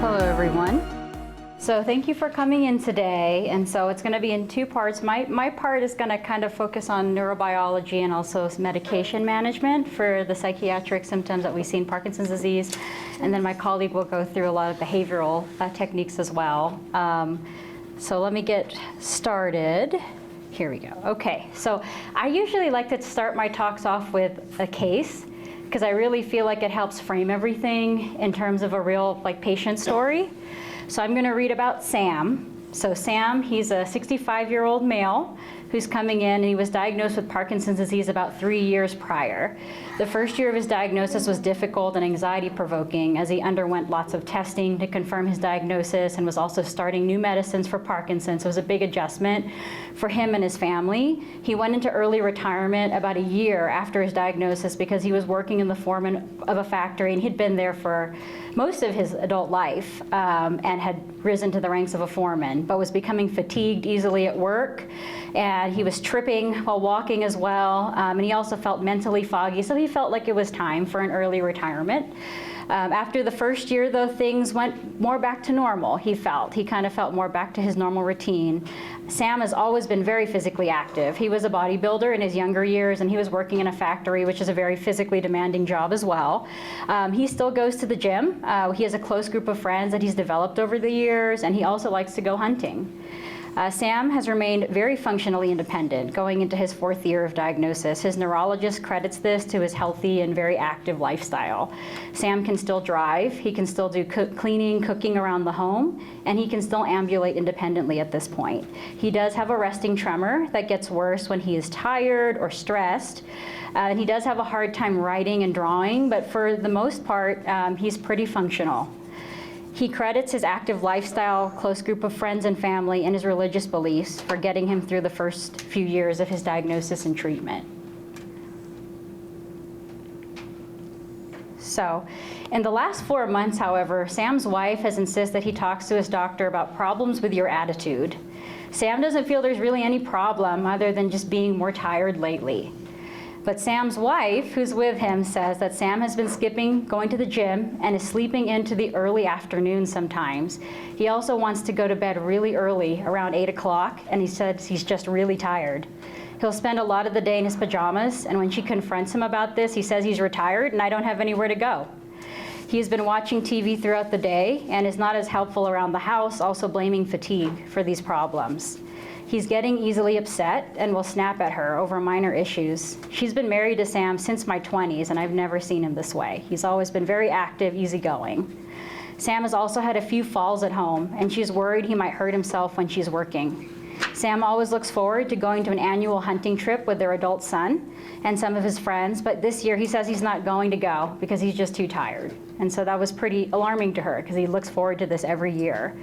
Hello, everyone. So thank you for coming in today. And so it's going to be in two parts. My part is going to kind of focus on neurobiology and also medication management for the psychiatric symptoms that we see in Parkinson's disease. And then my colleague will go through a lot of behavioral techniques as well. So let me get started. Here we go. Okay, so I usually like to start my talks off with a case, because I really feel like it helps frame everything in terms of a real patient story. So I'm going to read about Sam. So Sam, he's a 65-year-old male who's coming in, and he was diagnosed with Parkinson's disease about 3 years prior. The first year of his diagnosis was difficult and anxiety-provoking as he underwent lots of testing to confirm his diagnosis and was also starting new medicines for Parkinson's. So it was a big adjustment for him and his family. He went into early retirement about a year after his diagnosis because he was working in the foreman of a factory, and he'd been there for most of his adult life and had risen to the ranks of a foreman, but was becoming fatigued easily at work. And he was tripping while walking as well, and he also felt mentally foggy, so he felt like it was time for an early retirement. After the first year, though, things went more back to normal, he kind of felt more back to his normal routine. Sam has always been very physically active. He was a bodybuilder in his younger years, and he was working in a factory, which is a very physically demanding job as well. He still goes to the gym. He has a close group of friends that he's developed over the years, and he also likes to go hunting. Sam has remained very functionally independent going into his 4th year of diagnosis. His neurologist credits this to his healthy and very active lifestyle. Sam can still drive, he can still do cleaning, cooking around the home, and he can still ambulate independently at this point. He does have a resting tremor that gets worse when he is tired or stressed. And he does have a hard time writing and drawing, but for the most part, he's pretty functional. He credits his active lifestyle, close group of friends and family, and his religious beliefs for getting him through the first few years of his diagnosis and treatment. So, in the last 4 months, however, Sam's wife has insisted he talks to his doctor about problems with your attitude. Sam doesn't feel there's really any problem other than just being more tired lately. But Sam's wife, who's with him, says that Sam has been skipping going to the gym and is sleeping into the early afternoon sometimes. He also wants to go to bed really early, around 8 o'clock, and he says he's just really tired. He'll spend a lot of the day in his pajamas, and when she confronts him about this, he says he's retired and I don't have anywhere to go. He's been watching TV throughout the day and is not as helpful around the house, also blaming fatigue for these problems. He's getting easily upset and will snap at her over minor issues. She's been married to Sam since my 20s, and I've never seen him this way. He's always been very active, easygoing. Sam has also had a few falls at home, and she's worried he might hurt himself when she's working. Sam always looks forward to going to an annual hunting trip with their adult son and some of his friends, but this year he says he's not going to go because he's just too tired. And so that was pretty alarming to her because he looks forward to this every year.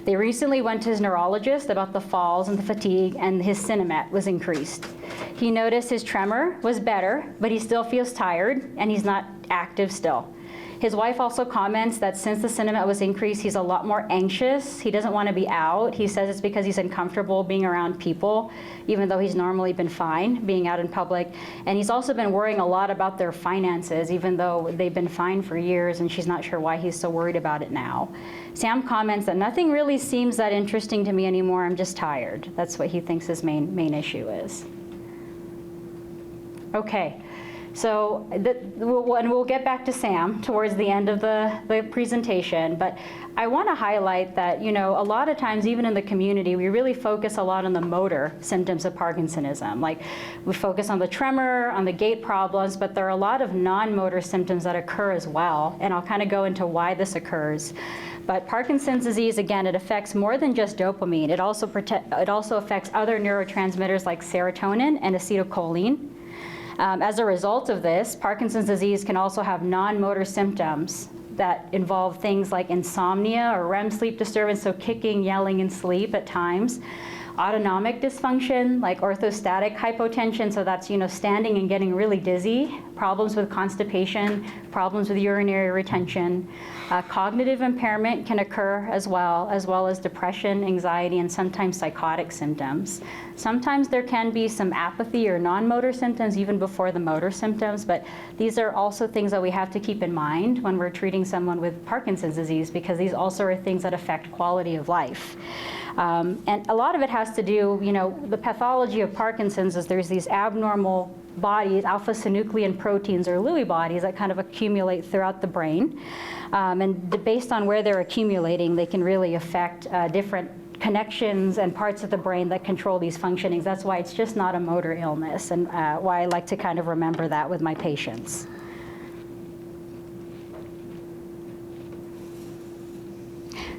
They recently went to his neurologist about the falls and the fatigue, and his Cinemet was increased. He noticed his tremor was better, but he still feels tired and he's not active still. His wife also comments that since the Cinemet was increased, he's a lot more anxious. He doesn't want to be out. He says it's because he's uncomfortable being around people, even though he's normally been fine being out in public. And he's also been worrying a lot about their finances, even though they've been fine for years, and she's not sure why he's so worried about it now. Sam comments that nothing really seems that interesting to me anymore. I'm just tired. That's what he thinks his main issue is. Okay. So we'll get back to Sam towards the end of the presentation, but I want to highlight that, a lot of times, even in the community, we really focus a lot on the motor symptoms of Parkinsonism. Like, we focus on the tremor, on the gait problems, but there are a lot of non-motor symptoms that occur as well, and I'll kind of go into why this occurs. But Parkinson's disease, again, it affects more than just dopamine. It also affects other neurotransmitters like serotonin and acetylcholine. As a result of this, Parkinson's disease can also have non-motor symptoms that involve things like insomnia or REM sleep disturbance, so kicking, yelling in sleep at times. autonomic dysfunction, like orthostatic hypotension, so that's, standing and getting really dizzy, problems with constipation, problems with urinary retention. Cognitive impairment can occur as well as depression, anxiety, and sometimes psychotic symptoms. Sometimes there can be some apathy or non-motor symptoms even before the motor symptoms, but these are also things that we have to keep in mind when we're treating someone with Parkinson's disease, because these also are things that affect quality of life. And a lot of it has to do, the pathology of Parkinson's is there's these abnormal bodies, alpha-synuclein proteins or Lewy bodies that kind of accumulate throughout the brain. And based on where they're accumulating, they can really affect different connections and parts of the brain that control these functionings. That's why it's just not a motor illness, and why I like to kind of remember that with my patients.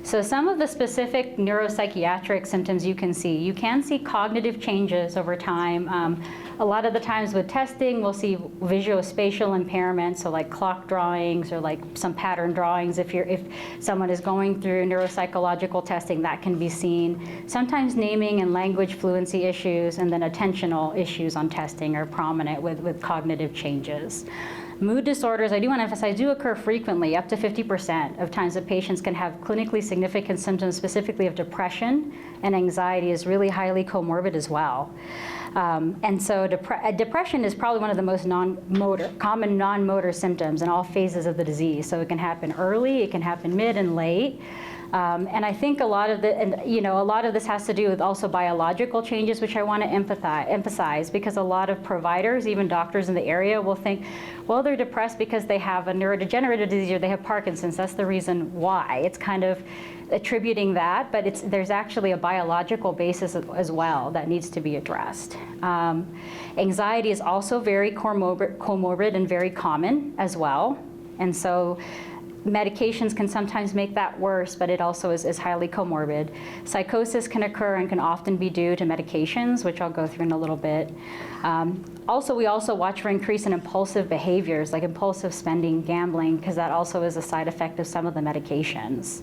So some of the specific neuropsychiatric symptoms you can see cognitive changes over time. A lot of the times with testing, we'll see visuospatial impairments, so like clock drawings or like some pattern drawings. If someone is going through neuropsychological testing, that can be seen. Sometimes naming and language fluency issues, and then attentional issues on testing are prominent with cognitive changes. Mood disorders, I do want to emphasize, do occur frequently. Up to 50% of times that patients can have clinically significant symptoms, specifically of depression, and anxiety is really highly comorbid as well. And so depression is probably one of the most common non-motor symptoms in all phases of the disease. So it can happen early, it can happen mid and late. And I think a lot of this has to do with also biological changes, which I want to emphasize, because a lot of providers, even doctors in the area, will think, well, they're depressed because they have a neurodegenerative disease or they have Parkinson's. That's the reason why. It's kind of attributing that, but there's actually a biological basis as well that needs to be addressed. Anxiety is also very comorbid and very common as well. And so medications can sometimes make that worse, but it also is highly comorbid. Psychosis can occur and can often be due to medications, which I'll go through in a little bit. We also watch for increase in impulsive behaviors, like impulsive spending, gambling, because that also is a side effect of some of the medications.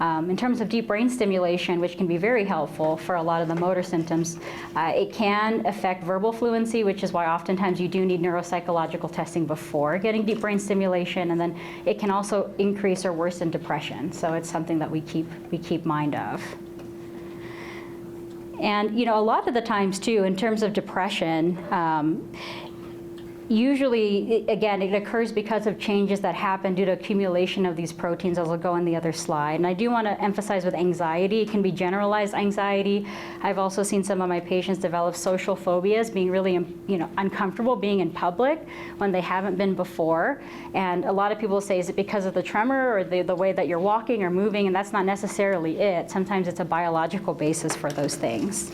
In terms of deep brain stimulation, which can be very helpful for a lot of the motor symptoms, it can affect verbal fluency, which is why oftentimes you do need neuropsychological testing before getting deep brain stimulation, and then it can also increase or worsen depression. So it's something that we keep mind of. And a lot of the times too, in terms of depression, usually, again, it occurs because of changes that happen due to accumulation of these proteins, as I'll go on the other slide. And I do want to emphasize with anxiety, it can be generalized anxiety. I've also seen some of my patients develop social phobias, being really uncomfortable being in public when they haven't been before. And a lot of people say, is it because of the tremor or the way that you're walking or moving? And that's not necessarily it. Sometimes it's a biological basis for those things.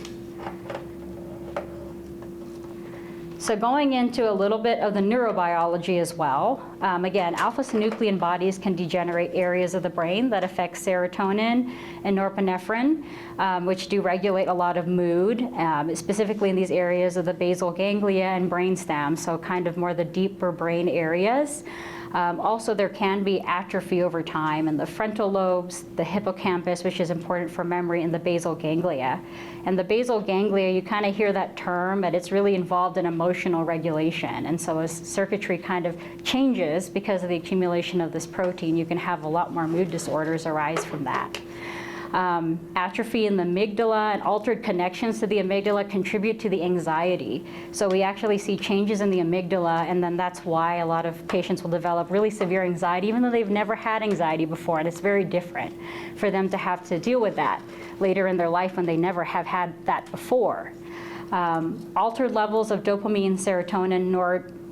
So going into a little bit of the neurobiology as well. Again, alpha-synuclein bodies can degenerate areas of the brain that affect serotonin and norepinephrine, which do regulate a lot of mood, specifically in these areas of the basal ganglia and brainstem, so kind of more the deeper brain areas. Also, there can be atrophy over time in the frontal lobes, the hippocampus, which is important for memory, and the basal ganglia. And the basal ganglia, you kind of hear that term, but it's really involved in emotional regulation. And so as circuitry kind of changes because of the accumulation of this protein, you can have a lot more mood disorders arise from that. Atrophy in the amygdala and altered connections to the amygdala contribute to the anxiety. So we actually see changes in the amygdala, and then that's why a lot of patients will develop really severe anxiety, even though they've never had anxiety before, and it's very different for them to have to deal with that later in their life when they never have had that before. Altered levels of dopamine, serotonin,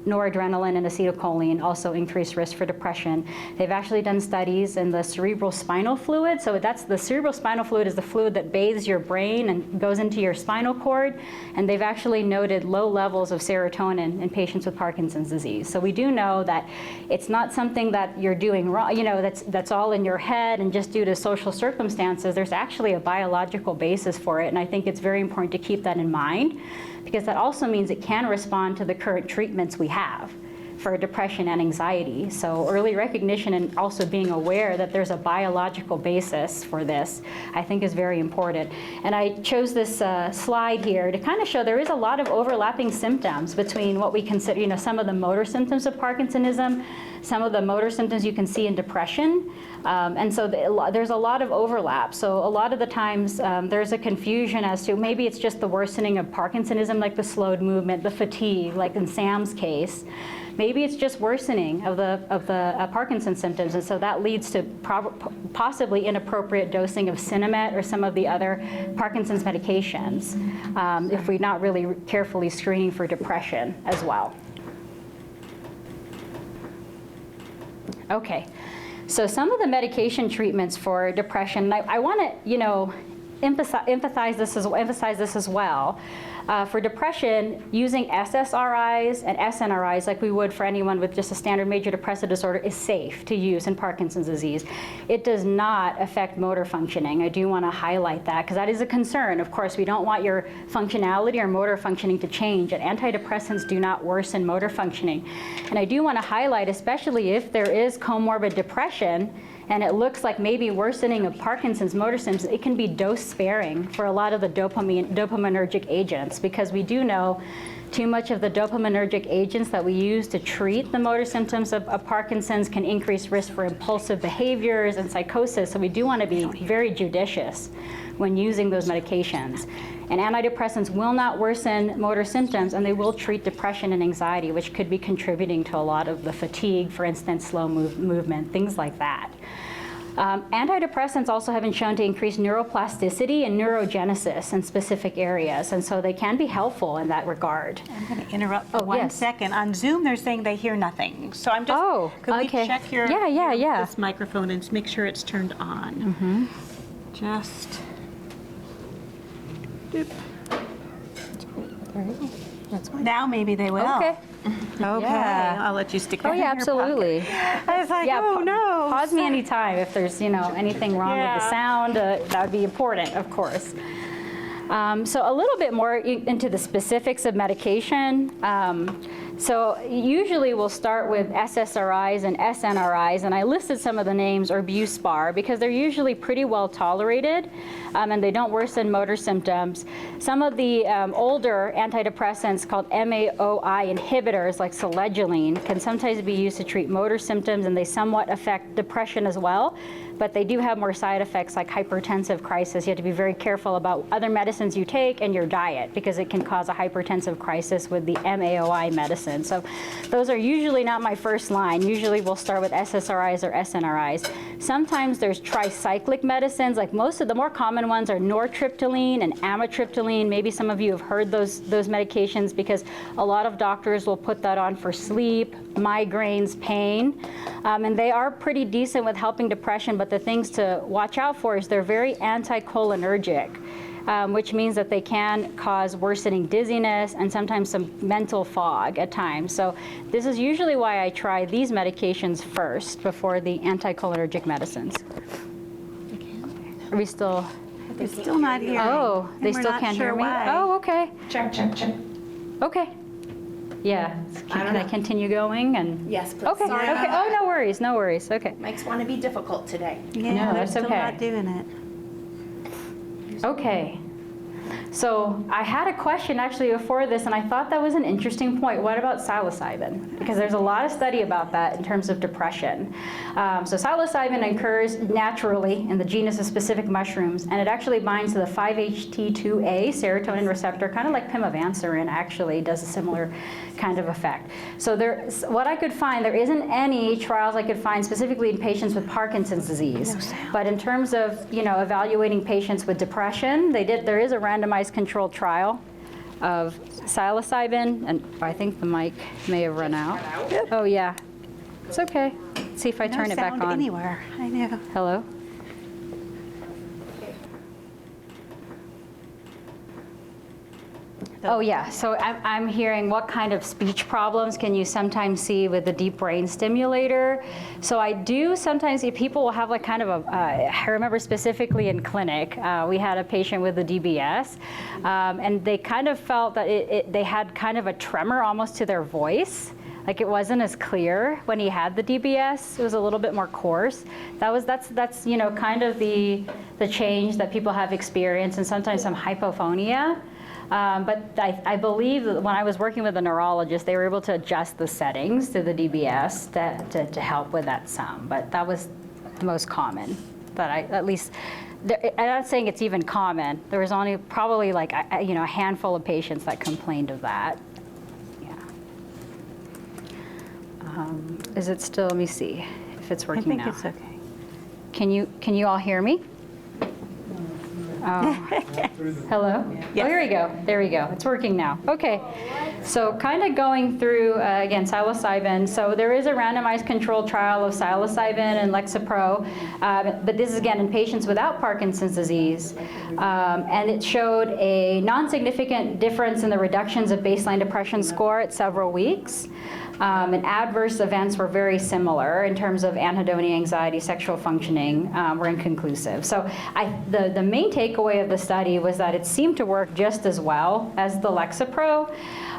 noradrenaline and acetylcholine also increase risk for depression. They've actually done studies in the cerebral spinal fluid. So the cerebral spinal fluid is the fluid that bathes your brain and goes into your spinal cord. And they've actually noted low levels of serotonin in patients with Parkinson's disease. So we do know that it's not something that you're doing wrong, that's all in your head and just due to social circumstances. There's actually a biological basis for it. And I think it's very important to keep that in mind, because that also means it can respond to the current treatments we have. for depression and anxiety. So early recognition and also being aware that there's a biological basis for this, I think is very important. And I chose this slide here to kind of show there is a lot of overlapping symptoms between what we consider, some of the motor symptoms of Parkinsonism, some of the motor symptoms you can see in depression. And so there's a lot of overlap. So a lot of the times there's a confusion as to maybe it's just the worsening of Parkinsonism, like the slowed movement, the fatigue, like in Sam's case. Maybe it's just worsening of the Parkinson's symptoms, and so that leads to possibly inappropriate dosing of Sinemet or some of the other Parkinson's medications if we're not really carefully screening for depression as well. Okay, so some of the medication treatments for depression, I want to, emphasize this as well. For depression, using SSRIs and SNRIs like we would for anyone with just a standard major depressive disorder is safe to use in Parkinson's disease. It does not affect motor functioning. I do want to highlight that because that is a concern. Of course, we don't want your functionality or motor functioning to change, and antidepressants do not worsen motor functioning. And I do want to highlight, especially if there is comorbid depression, and it looks like maybe worsening of Parkinson's motor symptoms, it can be dose sparing for a lot of the dopaminergic agents, because we do know too much of the dopaminergic agents that we use to treat the motor symptoms of Parkinson's can increase risk for impulsive behaviors and psychosis. So we do want to be very judicious when using those medications. And antidepressants will not worsen motor symptoms, and they will treat depression and anxiety, which could be contributing to a lot of the fatigue, for instance, slow movement, things like that. Antidepressants also have been shown to increase neuroplasticity and neurogenesis in specific areas, and so they can be helpful in that regard. I'm going to interrupt for one second. On Zoom, they're saying they hear nothing. So I'm just, could we check this microphone and make sure it's turned on? Just, doop. Now maybe they will. Okay. I'll let you stick that in your absolutely. pocket. I was like, oh no. Pause me anytime if there's anything wrong with the sound. That would be important, of course. So a little bit more into the specifics of medication. So usually we'll start with SSRIs and SNRIs, and I listed some of the names, or Buspar, because they're usually pretty well tolerated, and they don't worsen motor symptoms. Some of the older antidepressants called MAOI inhibitors, like selegiline, can sometimes be used to treat motor symptoms, and they somewhat affect depression as well, but they do have more side effects like hypertensive crisis. You have to be very careful about other medicines you take and your diet, because it can cause a hypertensive crisis with the MAOI medicine. So those are usually not my first line. Usually we'll start with SSRIs or SNRIs. Sometimes there's tricyclic medicines, like most of the more common ones are nortriptyline and amitriptyline. Maybe some of you have heard those medications, because a lot of doctors will put that on for sleep, migraines, pain, and they are pretty decent with helping depression, but the things to watch out for is they're very anticholinergic. Which means that they can cause worsening dizziness and sometimes some mental fog at times. So this is usually why I try these medications first before the anticholinergic medicines. Are we still? They're still not hearing. Oh, they still can't hear me? Why. Oh, okay. Check. Okay. Yeah. Can I continue going? And Yes, please. Okay. Sorry. Okay. Oh, no worries. No worries. Okay. Mics want to be difficult today. Yeah, No, they're that's still okay. not doing it. Okay. So I had a question actually before this, and I thought that was an interesting point. What about psilocybin? Because there's a lot of study about that in terms of depression. So psilocybin occurs naturally in the genus of specific mushrooms, and it actually binds to the 5-HT2A serotonin receptor, kind of like pimavanserin actually does a similar kind of effect. So what I could find, there isn't any trials I could find specifically in patients with Parkinson's disease. But in terms of evaluating patients with depression, there is a randomized controlled trial of psilocybin, and I think the mic may have run out. Oh yeah, it's okay. Let's see if I turn it back on. Anywhere. I know. Hello? Oh yeah, so I'm hearing what kind of speech problems can you sometimes see with the deep brain stimulator. So I do sometimes see people will have like kind of I remember specifically in clinic, we had a patient with the DBS, and they kind of felt that they had kind of a tremor almost to their voice. Like it wasn't as clear when he had the DBS. It was a little bit more coarse. That's you know, kind of the change that people have experienced, and sometimes some hypophonia. But I believe that when I was working with a neurologist, they were able to adjust the settings to the DBS to help with that some. But that was the most common that at least, I'm not saying it's even common. There was only probably like you know, a handful of patients that complained of that. Yeah. Is it still? Let me see if it's working now. I think it's okay. Can you all hear me? Oh. Hello? Yes. Oh, here we go. There we go. It's working now. Okay. So kind of going through, again, psilocybin. So there is a randomized controlled trial of psilocybin and Lexapro, but this is, again, in patients without Parkinson's disease. And it showed a non-significant difference in the reductions of baseline depression score at several weeks. And adverse events were very similar in terms of anhedonia, anxiety, sexual functioning were inconclusive. So the main takeaway of the study was that it seemed to work just as well as the Lexapro.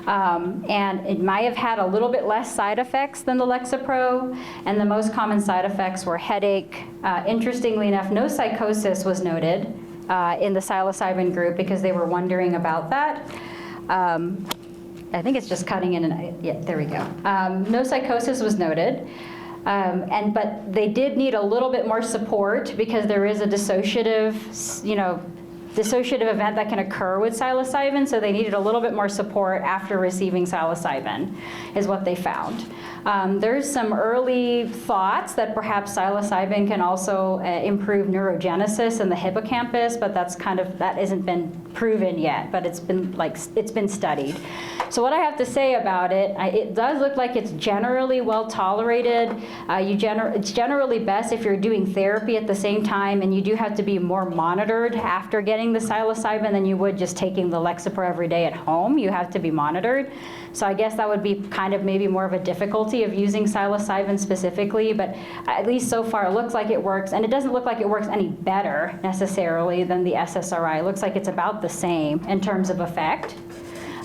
And it might have had a little bit less side effects than the Lexapro. And the most common side effects were headache. Interestingly enough, no psychosis was noted in the psilocybin group because they were wondering about that. I think it's just cutting in and, yeah, there we go. No psychosis was noted. But they did need a little bit more support because there is a dissociative event that can occur with psilocybin, so they needed a little bit more support after receiving psilocybin, is what they found. There's some early thoughts that perhaps psilocybin can also improve neurogenesis in the hippocampus, but that hasn't been proven yet, but it's been studied. So what I have to say about it, it does look like it's generally well tolerated. It's generally best if you're doing therapy at the same time, and you do have to be more monitored after getting the psilocybin than you would just taking the Lexapro every day at home. You have to be monitored. So I guess that would be kind of maybe more of a difficulty of using psilocybin specifically, but at least so far it looks like it works, and it doesn't look like it works any better necessarily than the SSRI. It looks like it's about the same in terms of effect.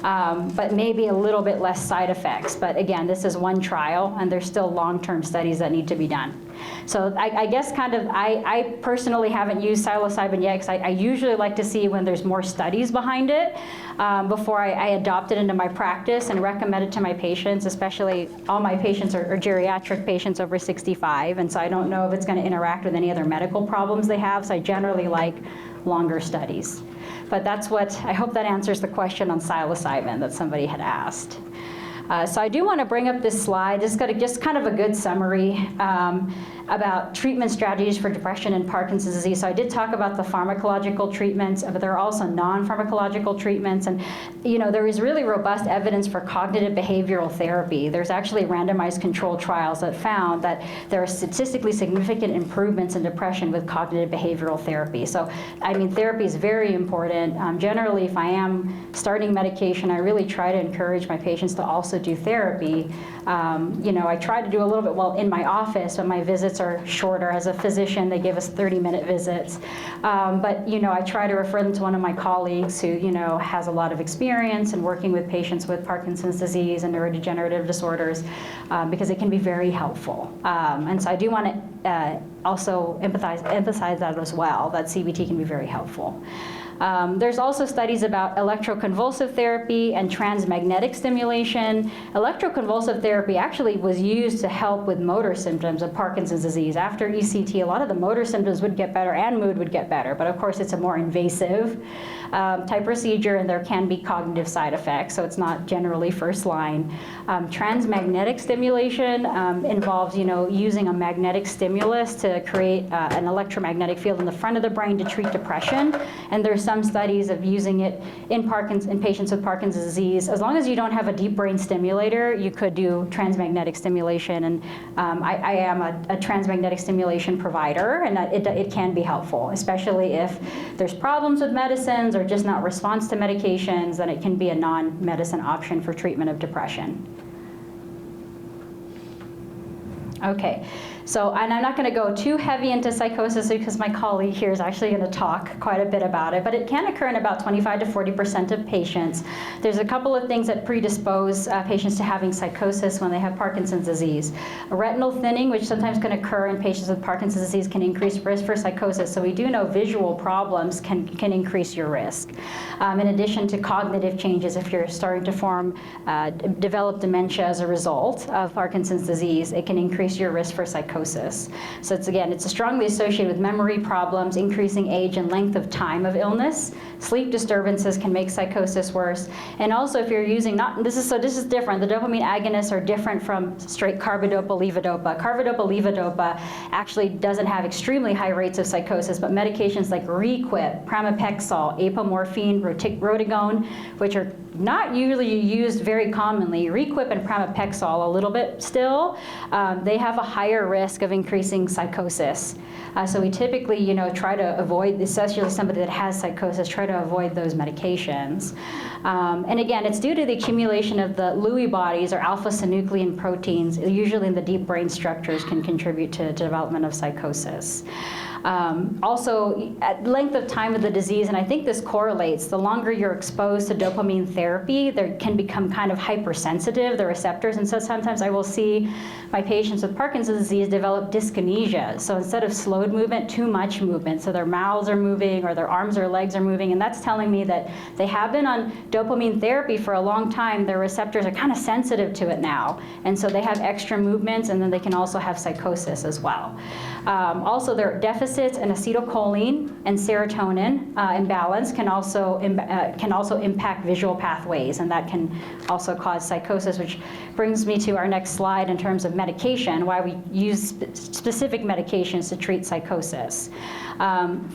But maybe a little bit less side effects. But again, this is one trial, and there's still long-term studies that need to be done. So I guess I personally haven't used psilocybin yet, because I usually like to see when there's more studies behind it before I adopt it into my practice and recommend it to my patients, especially all my patients are geriatric patients over 65, and so I don't know if it's going to interact with any other medical problems they have, so I generally like longer studies. But I hope that answers the question on psilocybin that somebody had asked. So I do want to bring up this slide, just kind of a good summary about treatment strategies for depression and Parkinson's disease. So I did talk about the pharmacological treatments, but there are also non-pharmacological treatments. And there is really robust evidence for cognitive behavioral therapy. There's actually randomized controlled trials that found that there are statistically significant improvements in depression with cognitive behavioral therapy. So, therapy is very important. Generally, if I am starting medication, I really try to encourage my patients to also do therapy. I try to do a little bit in my office, but my visits are shorter. As a physician, they give us 30-minute visits. But I try to refer them to one of my colleagues who has a lot of experience in working with patients with Parkinson's disease and neurodegenerative disorders, because it can be very helpful. And so I do want to also emphasize that as well, that CBT can be very helpful. There's also studies about electroconvulsive therapy and transmagnetic stimulation. Electroconvulsive therapy actually was used to help with motor symptoms of Parkinson's disease. After ECT, a lot of the motor symptoms would get better and mood would get better, but of course it's a more invasive type procedure, and there can be cognitive side effects, so it's not generally first line. Transmagnetic stimulation involves using a magnetic stimulus to create an electromagnetic field in the front of the brain to treat depression, and there's some studies of using it in patients with Parkinson's disease. As long as you don't have a deep brain stimulator, you could do transmagnetic stimulation, and I am a transmagnetic stimulation provider, and it can be helpful, especially if there's problems with medicines or just not response to medications, then it can be a non-medicine option for treatment of depression. Okay, so, and I'm not going to go too heavy into psychosis because my colleague here is actually going to talk quite a bit about it, but it can occur in about 25 to 40% of patients. There's a couple of things that predispose patients to having psychosis when they have Parkinson's disease. Retinal thinning, which sometimes can occur in patients with Parkinson's disease, can increase risk for psychosis. So we do know visual problems can increase your risk. In addition to cognitive changes, if you're starting to develop dementia as a result of Parkinson's disease, it can increase your risk for psychosis. So it's strongly associated with memory problems, increasing age and length of time of illness. Sleep disturbances can make psychosis worse. And also if you're using, this is different. The dopamine agonists are different from straight carbidopa, levodopa. Carbidopa, levodopa actually doesn't have extremely high rates of psychosis, but medications like Requip, pramipexole, apomorphine, rotigone, which are not usually used very commonly, Requip and pramipexole a little bit still, they have a higher risk of increasing psychosis. So we typically, try to avoid, especially somebody that has psychosis, try to avoid those medications. And again, it's due to the accumulation of the Lewy bodies or alpha-synuclein proteins, usually in the deep brain structures, can contribute to development of psychosis. Also, at length of time of the disease, and I think this correlates, the longer you're exposed to dopamine therapy, they can become kind of hypersensitive, the receptors, and so sometimes I will see my patients with Parkinson's disease develop dyskinesia. So instead of slowed movement, too much movement. So their mouths are moving or their arms or legs are moving, and that's telling me that they have been on dopamine therapy for a long time. Their receptors are kind of sensitive to it now, and so they have extra movements, and then they can also have psychosis as well. Also, their deficits in acetylcholine and serotonin imbalance can also impact visual pathways, and that can also cause psychosis, which brings me to our next slide in terms of medication, why we use specific medications to treat psychosis.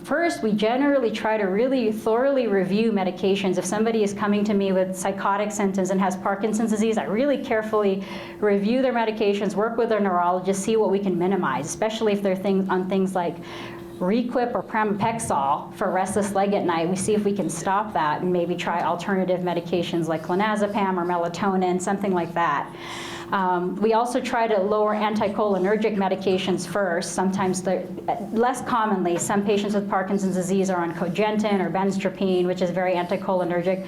First, we generally try to really thoroughly review medications. If somebody is coming to me with psychotic symptoms and has Parkinson's disease, I really carefully review their medications, work with their neurologist, see what we can minimize, especially if they're on things like Requip or pramipexole for restless leg at night. We see if we can stop that and maybe try alternative medications like clonazepam or melatonin, something like that. We also try to lower anticholinergic medications first. Sometimes, less commonly, some patients with Parkinson's disease are on cogentin or benztropine, which is very anticholinergic.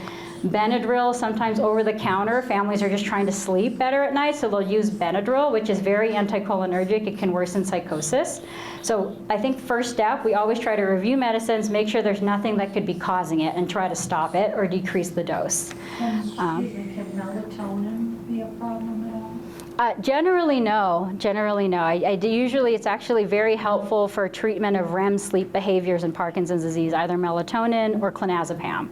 Benadryl, sometimes over the counter. Families are just trying to sleep better at night, so they'll use Benadryl, which is very anticholinergic. It can worsen psychosis. So I think first step, we always try to review medicines, make sure there's nothing that could be causing it, and try to stop it or decrease the dose. Can melatonin be a problem at all? Generally, no. Usually, it's actually very helpful for treatment of REM sleep behaviors in Parkinson's disease, either melatonin or clonazepam.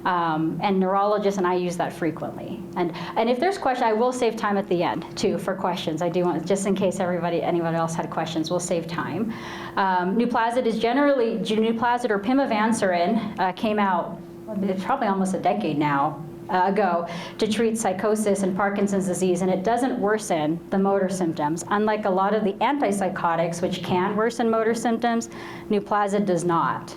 And neurologists and I use that frequently. And if there's questions, I will save time at the end too for questions. I do want, just in case anyone else had questions, we'll save time. Nuplazid is generally, Nuplazid or pimavanserin came out, it's probably almost a decade now ago, to treat psychosis and Parkinson's disease, and it doesn't worsen the motor symptoms. Unlike a lot of the antipsychotics, which can worsen motor symptoms, Nuplazid does not.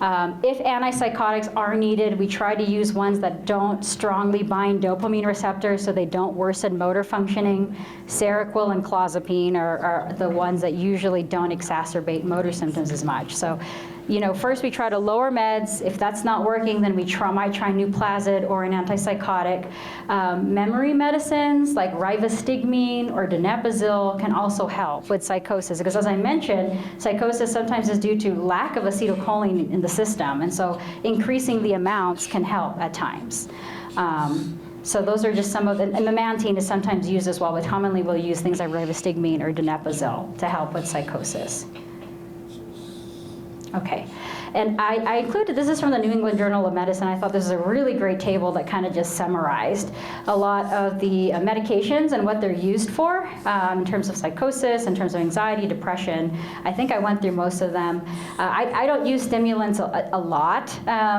If antipsychotics are needed, we try to use ones that don't strongly bind dopamine receptors so they don't worsen motor functioning. Seroquel and clozapine are the ones that usually don't exacerbate motor symptoms as much. So, first we try to lower meds. If that's not working, then we might try Nuplazid or an antipsychotic. Memory medicines like rivastigmine or donepezil can also help with psychosis, because as I mentioned, psychosis sometimes is due to lack of acetylcholine in the system, and so increasing the amounts can help at times. So those are just some of them, and memantine is sometimes used as well, but commonly we'll use things like rivastigmine or donepezil to help with psychosis. Okay, and I included, this is from the New England Journal of Medicine. I thought this is a really great table that kind of just summarized a lot of the medications and what they're used for in terms of psychosis, in terms of anxiety, depression. I think I went through most of them. I don't use stimulants a lot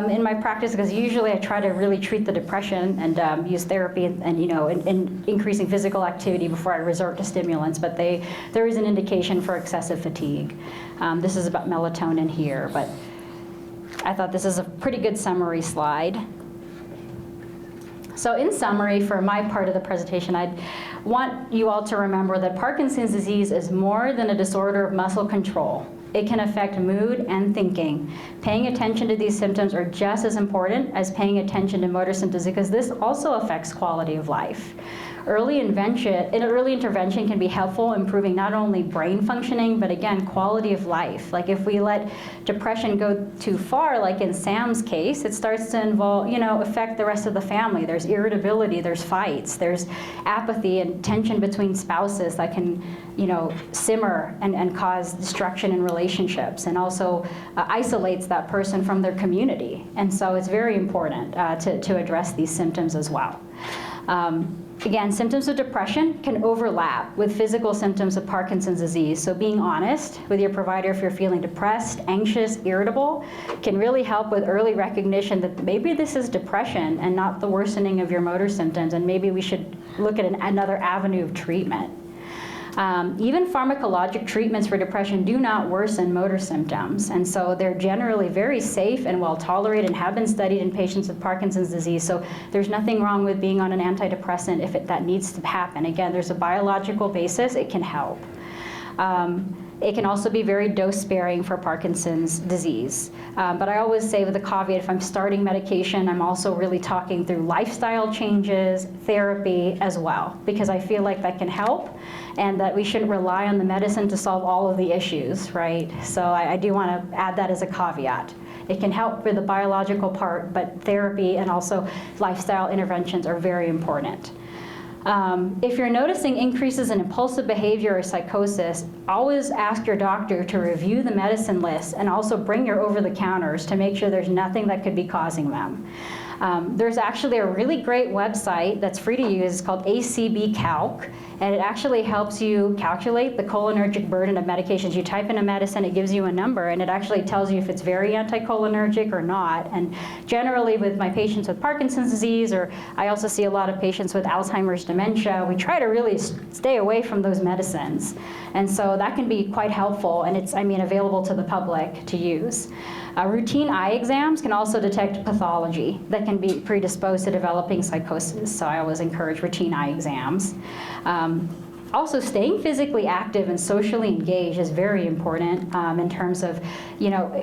in my practice, because usually I try to really treat the depression and use therapy and increasing physical activity before I resort to stimulants, but there is an indication for excessive fatigue. This is about melatonin here, but I thought this is a pretty good summary slide. So in summary, for my part of the presentation, I'd want you all to remember that Parkinson's disease is more than a disorder of muscle control. It can affect mood and thinking. Paying attention to these symptoms are just as important as paying attention to motor symptoms, because this also affects quality of life. Early intervention can be helpful, improving not only brain functioning, but again, quality of life. Like if we let depression go too far, like in Sam's case, it starts to involve, affect the rest of the family. There's irritability, there's fights, there's apathy and tension between spouses that can, simmer and cause destruction in relationships, and also isolates that person from their community. And so it's very important to address these symptoms as well. Again, symptoms of depression can overlap with physical symptoms of Parkinson's disease. So being honest with your provider if you're feeling depressed, anxious, irritable, can really help with early recognition that maybe this is depression and not the worsening of your motor symptoms, and maybe we should look at another avenue of treatment. Even pharmacologic treatments for depression do not worsen motor symptoms, and so they're generally very safe and well tolerated and have been studied in patients with Parkinson's disease. So there's nothing wrong with being on an antidepressant if that needs to happen. Again, there's a biological basis, it can help. It can also be very dose-sparing for Parkinson's disease. But I always say with a caveat, if I'm starting medication, I'm also really talking through lifestyle changes, therapy as well, because I feel like that can help, and that we shouldn't rely on the medicine to solve all of the issues, right? So I do want to add that as a caveat. It can help with the biological part, but therapy and also lifestyle interventions are very important. If you're noticing increases in impulsive behavior or psychosis, always ask your doctor to review the medicine list and also bring your over-the-counters to make sure there's nothing that could be causing them. There's actually a really great website that's free to use. It's called ACB Calc, and it actually helps you calculate the cholinergic burden of medications. You type in a medicine, it gives you a number, and it actually tells you if it's very anticholinergic or not. And generally with my patients with Parkinson's disease, or I also see a lot of patients with Alzheimer's dementia, we try to really stay away from those medicines. And so that can be quite helpful, and it's, available to the public to use. Routine eye exams can also detect pathology that can be predisposed to developing psychosis, so I always encourage routine eye exams. Also, staying physically active and socially engaged is very important in terms of,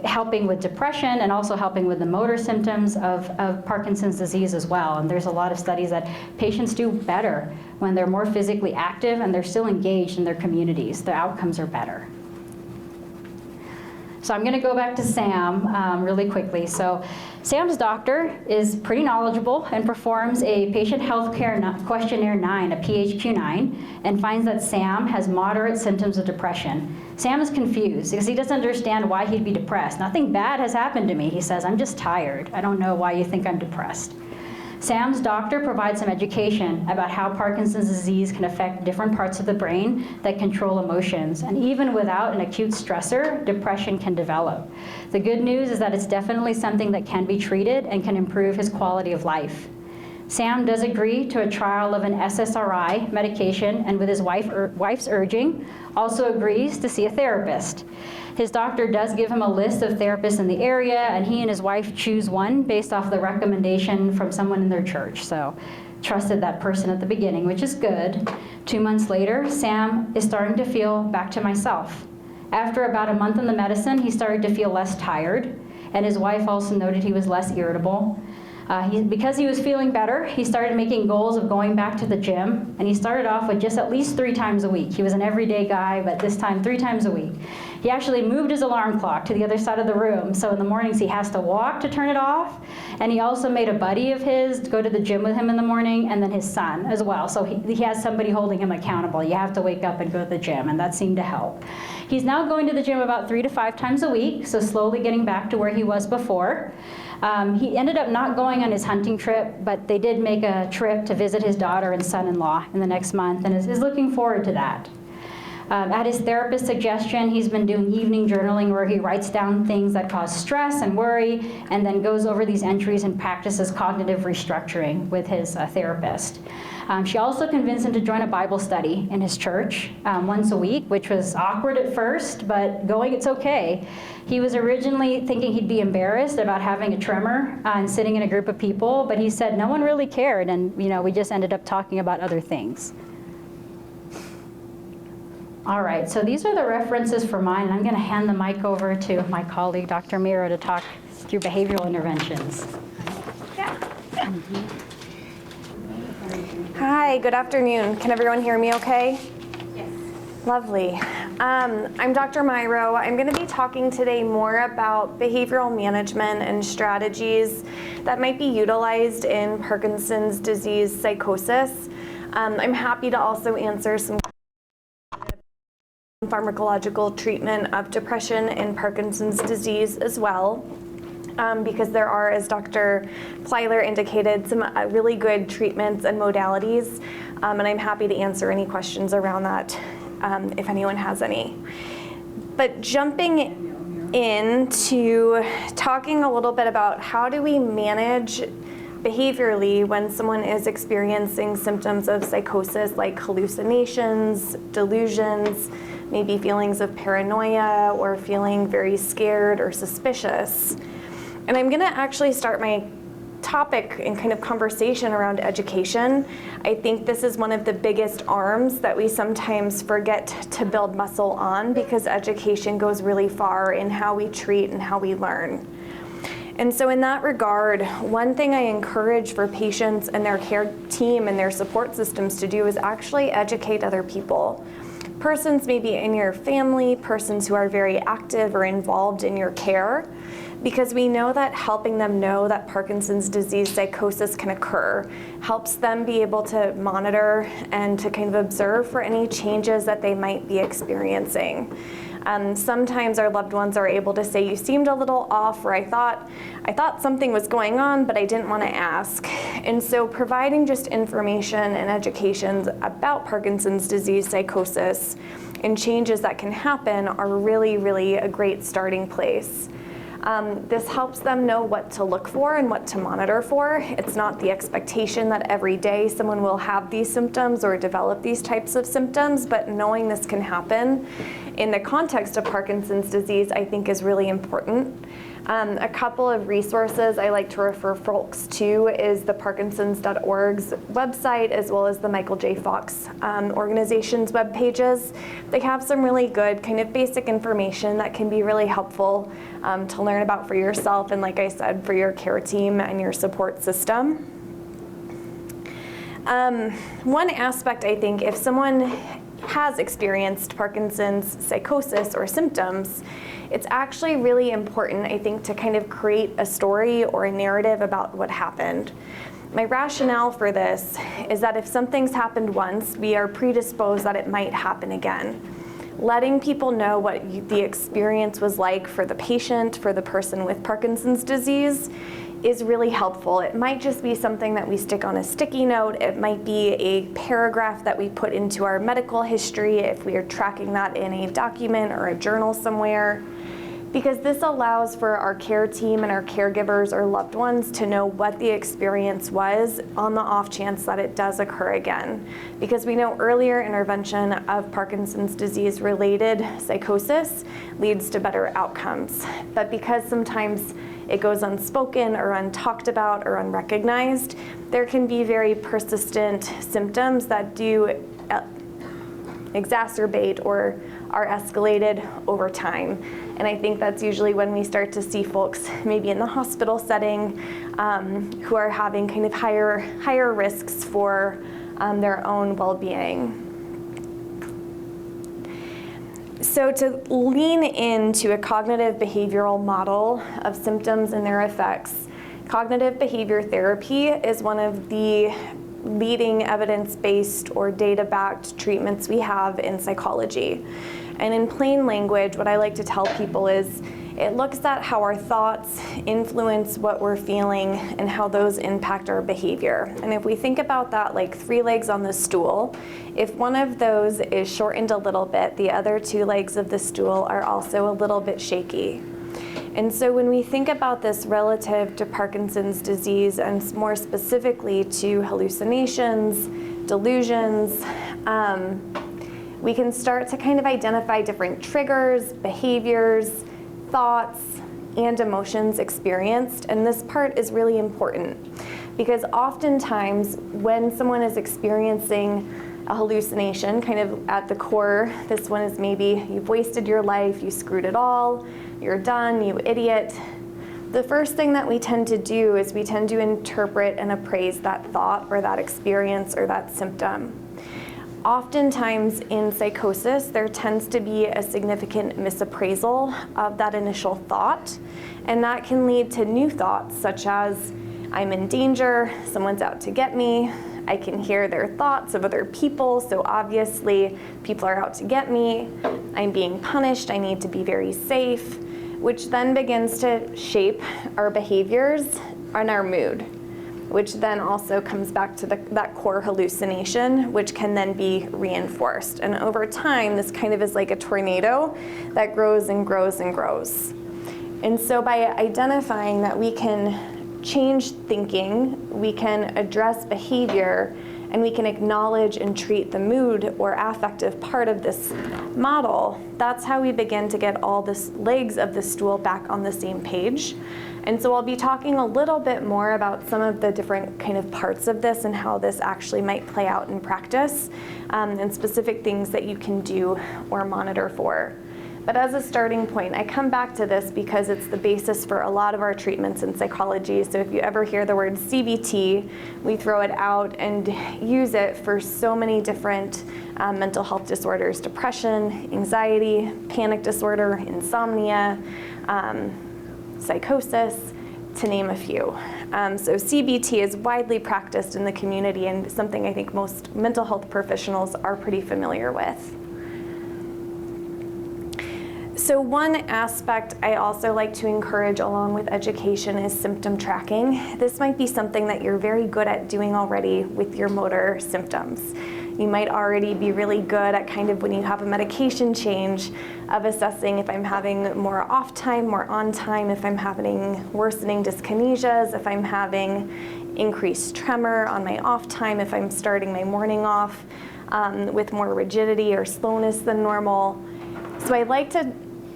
helping with depression and also helping with the motor symptoms of Parkinson's disease as well. And there's a lot of studies that patients do better when they're more physically active and they're still engaged in their communities. The outcomes are better. So I'm going to go back to Sam really quickly. So Sam's doctor is pretty knowledgeable and performs a patient health care questionnaire 9, a PHQ-9, and finds that Sam has moderate symptoms of depression. Sam is confused because he doesn't understand why he'd be depressed. Nothing bad has happened to me, he says. I'm just tired. I don't know why you think I'm depressed. Sam's doctor provides some education about how Parkinson's disease can affect different parts of the brain that control emotions. And even without an acute stressor, depression can develop. The good news is that it's definitely something that can be treated and can improve his quality of life. Sam does agree to a trial of an SSRI medication, and with his wife's urging, also agrees to see a therapist. His doctor does give him a list of therapists in the area, and he and his wife choose one based off the recommendation from someone in their church. So trusted that person at the beginning, which is good. 2 months later, Sam is starting to feel back to myself. After about a month on the medicine, he started to feel less tired, and his wife also noted he was less irritable. Because he was feeling better, he started making goals of going back to the gym, and he started off with just at least 3 times a week. He was an everyday guy, but this time 3 times a week. He actually moved his alarm clock to the other side of the room, so in the mornings he has to walk to turn it off, and he also made a buddy of his to go to the gym with him in the morning, and then his son as well, so he has somebody holding him accountable. You have to wake up and go to the gym, and that seemed to help. He's now going to the gym about 3 to 5 times a week, so slowly getting back to where he was before. He ended up not going on his hunting trip, but they did make a trip to visit his daughter and son-in-law in the next month, and is looking forward to that. At his therapist's suggestion, he's been doing evening journaling where he writes down things that cause stress and worry, and then goes over these entries and practices cognitive restructuring with his therapist. She also convinced him to join a Bible study in his church once a week, which was awkward at first, but it's okay. He was originally thinking he'd be embarrassed about having a tremor and sitting in a group of people, but he said no one really cared, and we just ended up talking about other things. All right, so these are the references for mine, and I'm going to hand the mic over to my colleague, Dr. Miro, to talk through behavioral interventions. Yeah. Hi, good afternoon. Can everyone hear me okay? Yes. Lovely. I'm Dr. Miro. I'm going to be talking today more about behavioral management and strategies that might be utilized in Parkinson's disease psychosis. I'm happy to also answer some pharmacological treatment of depression in Parkinson's disease as well, because there are, as Dr. Plyler indicated, some really good treatments and modalities, and I'm happy to answer any questions around that if anyone has any. But jumping into talking a little bit about how do we manage behaviorally when someone is experiencing symptoms of psychosis like hallucinations, delusions, maybe feelings of paranoia or feeling very scared or suspicious. And I'm going to actually start my topic and kind of conversation around education. I think this is one of the biggest arms that we sometimes forget to build muscle on, because education goes really far in how we treat and how we learn. And so in that regard, one thing I encourage for patients and their care team and their support systems to do is actually educate other people. Persons maybe in your family, persons who are very active or involved in your care, because we know that helping them know that Parkinson's disease psychosis can occur helps them be able to monitor and to kind of observe for any changes that they might be experiencing. Sometimes our loved ones are able to say, you seemed a little off, or I thought something was going on, but I didn't want to ask. And so providing just information and education about Parkinson's disease psychosis and changes that can happen are really, really a great starting place. This helps them know what to look for and what to monitor for. It's not the expectation that every day someone will have these symptoms or develop these types of symptoms, but knowing this can happen in the context of Parkinson's disease, I think, is really important. A couple of resources I like to refer folks to is the Parkinsons.org's website, as well as the Michael J. Fox organization's web pages. They have some really good kind of basic information that can be really helpful to learn about for yourself, and like I said, for your care team and your support system. One aspect, I think, if someone has experienced Parkinson's psychosis or symptoms, it's actually really important, I think, to kind of create a story or a narrative about what happened. My rationale for this is that if something's happened once, we are predisposed that it might happen again. Letting people know what the experience was like for the patient, for the person with Parkinson's disease, is really helpful. It might just be something that we stick on a sticky note. It might be a paragraph that we put into our medical history if we are tracking that in a document or a journal somewhere, because this allows for our care team and our caregivers or loved ones to know what the experience was on the off chance that it does occur again. Because we know earlier intervention of Parkinson's disease related psychosis leads to better outcomes. But because sometimes it goes unspoken or untalked about or unrecognized, there can be very persistent symptoms that do exacerbate or are escalated over time. And I think that's usually when we start to see folks maybe in the hospital setting who are having kind of higher risks for their own well-being. So to lean into a cognitive behavioral model of symptoms and their effects, cognitive behavior therapy is one of the leading evidence-based or data-backed treatments we have in psychology. And in plain language, what I like to tell people is it looks at how our thoughts influence what we're feeling and how those impact our behavior. And if we think about that like three legs on the stool, if one of those is shortened a little bit, the other two legs of the stool are also a little bit shaky. And so when we think about this relative to Parkinson's disease, and more specifically to hallucinations, delusions. We can start to kind of identify different triggers, behaviors, thoughts, and emotions experienced. And this part is really important because oftentimes when someone is experiencing a hallucination, kind of at the core, this one is maybe you've wasted your life, you screwed it all, you're done, you idiot. The first thing that we tend to do is we tend to interpret and appraise that thought or that experience or that symptom. Oftentimes in psychosis, there tends to be a significant misappraisal of that initial thought, and that can lead to new thoughts such as, I'm in danger, someone's out to get me, I can hear their thoughts of other people, so obviously people are out to get me, I'm being punished, I need to be very safe, which then begins to shape our behaviors and our mood, which then also comes back to that core hallucination, which can then be reinforced. And over time, this kind of is like a tornado that grows and grows and grows. And so by identifying that we can change thinking, we can address behavior, and we can acknowledge and treat the mood or affective part of this model, that's how we begin to get all the legs of the stool back on the same page. And so I'll be talking a little bit more about some of the different kind of parts of this and how this actually might play out in practice, and specific things that you can do or monitor for. But as a starting point, I come back to this because it's the basis for a lot of our treatments in psychology. So if you ever hear the word CBT, we throw it out and use it for so many different mental health disorders: depression, anxiety, panic disorder, insomnia, psychosis, to name a few. So CBT is widely practiced in the community and something I think most mental health professionals are pretty familiar with. So one aspect I also like to encourage along with education is symptom tracking. This might be something that you're very good at doing already with your motor symptoms. You might already be really good at kind of when you have a medication change of assessing if I'm having more off time, more on time, if I'm having worsening dyskinesias, if I'm having increased tremor on my off time, if I'm starting my morning off with more rigidity or slowness than normal. So I like to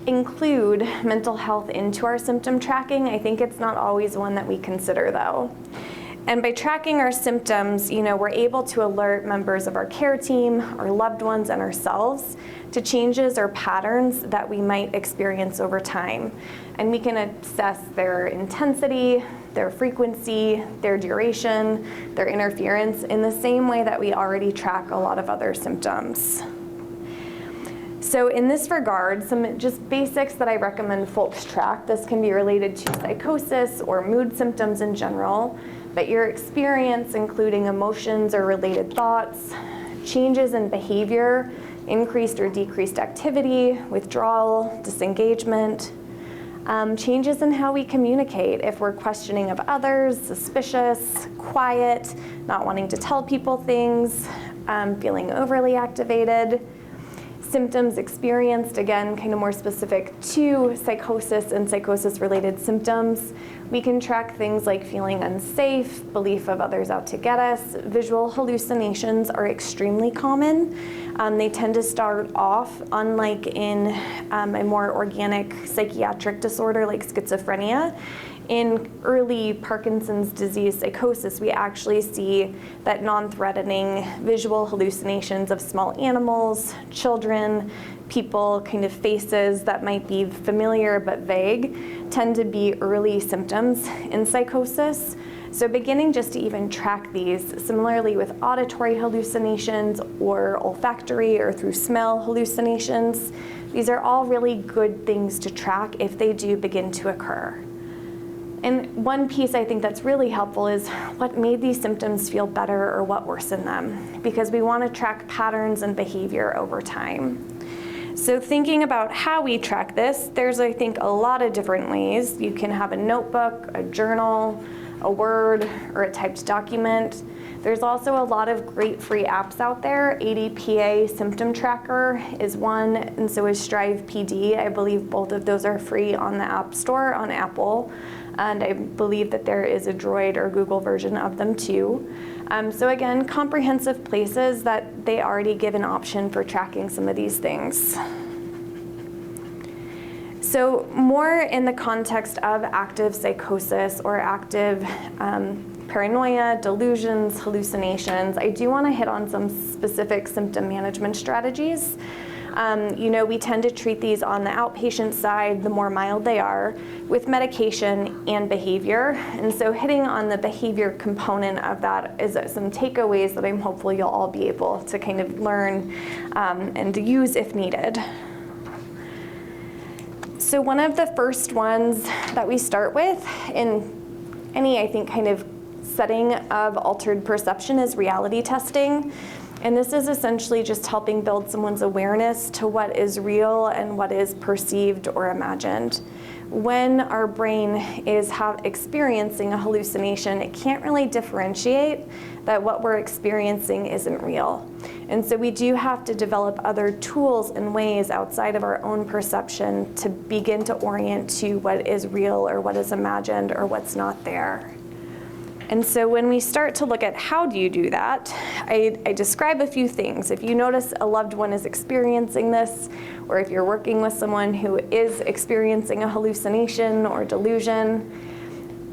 include mental health into our symptom tracking. I think it's not always one that we consider though. And by tracking our symptoms, we're able to alert members of our care team, our loved ones, and ourselves to changes or patterns that we might experience over time. And we can assess their intensity, their frequency, their duration, their interference in the same way that we already track a lot of other symptoms. So in this regard, some just basics that I recommend folks track. This can be related to psychosis or mood symptoms in general, but your experience, including emotions or related thoughts, changes in behavior, increased or decreased activity, withdrawal, disengagement, changes in how we communicate, if we're questioning of others, suspicious, quiet, not wanting to tell people things, feeling overly activated. Symptoms experienced, again, kind of more specific to psychosis and psychosis-related symptoms. We can track things like feeling unsafe, belief of others out to get us. Visual hallucinations are extremely common. They tend to start off, unlike in a more organic psychiatric disorder like schizophrenia. In early Parkinson's disease psychosis, we actually see that non-threatening visual hallucinations of small animals, children, people, kind of faces that might be familiar but vague, tend to be early symptoms in psychosis. So beginning just to even track these, similarly with auditory hallucinations or olfactory or through smell hallucinations, these are all really good things to track if they do begin to occur. And one piece I think that's really helpful is what made these symptoms feel better or what worsened them, because we want to track patterns and behavior over time. So thinking about how we track this, there's, I think, a lot of different ways. You can have a notebook, a journal, a Word, or a typed document. There's also a lot of great free apps out there. ADPA Symptom Tracker is one, and so is Strive PD. I believe both of those are free on the App Store on Apple. And I believe that there is a Droid or Google version of them too. So again, comprehensive places that they already give an option for tracking some of these things. So more in the context of active psychosis or active paranoia, delusions, hallucinations, I do want to hit on some specific symptom management strategies. We tend to treat these on the outpatient side, the more mild they are, with medication and behavior. And so hitting on the behavior component of that is some takeaways that I'm hopeful you'll all be able to kind of learn and use if needed. So one of the first ones that we start with in any, I think, kind of setting of altered perception is reality testing. And this is essentially just helping build someone's awareness to what is real and what is perceived or imagined. When our brain is experiencing a hallucination, it can't really differentiate that what we're experiencing isn't real. And so we do have to develop other tools and ways outside of our own perception to begin to orient to what is real or what is imagined or what's not there. And so when we start to look at how do you do that, I describe a few things. If you notice a loved one is experiencing this, or if you're working with someone who is experiencing a hallucination or delusion,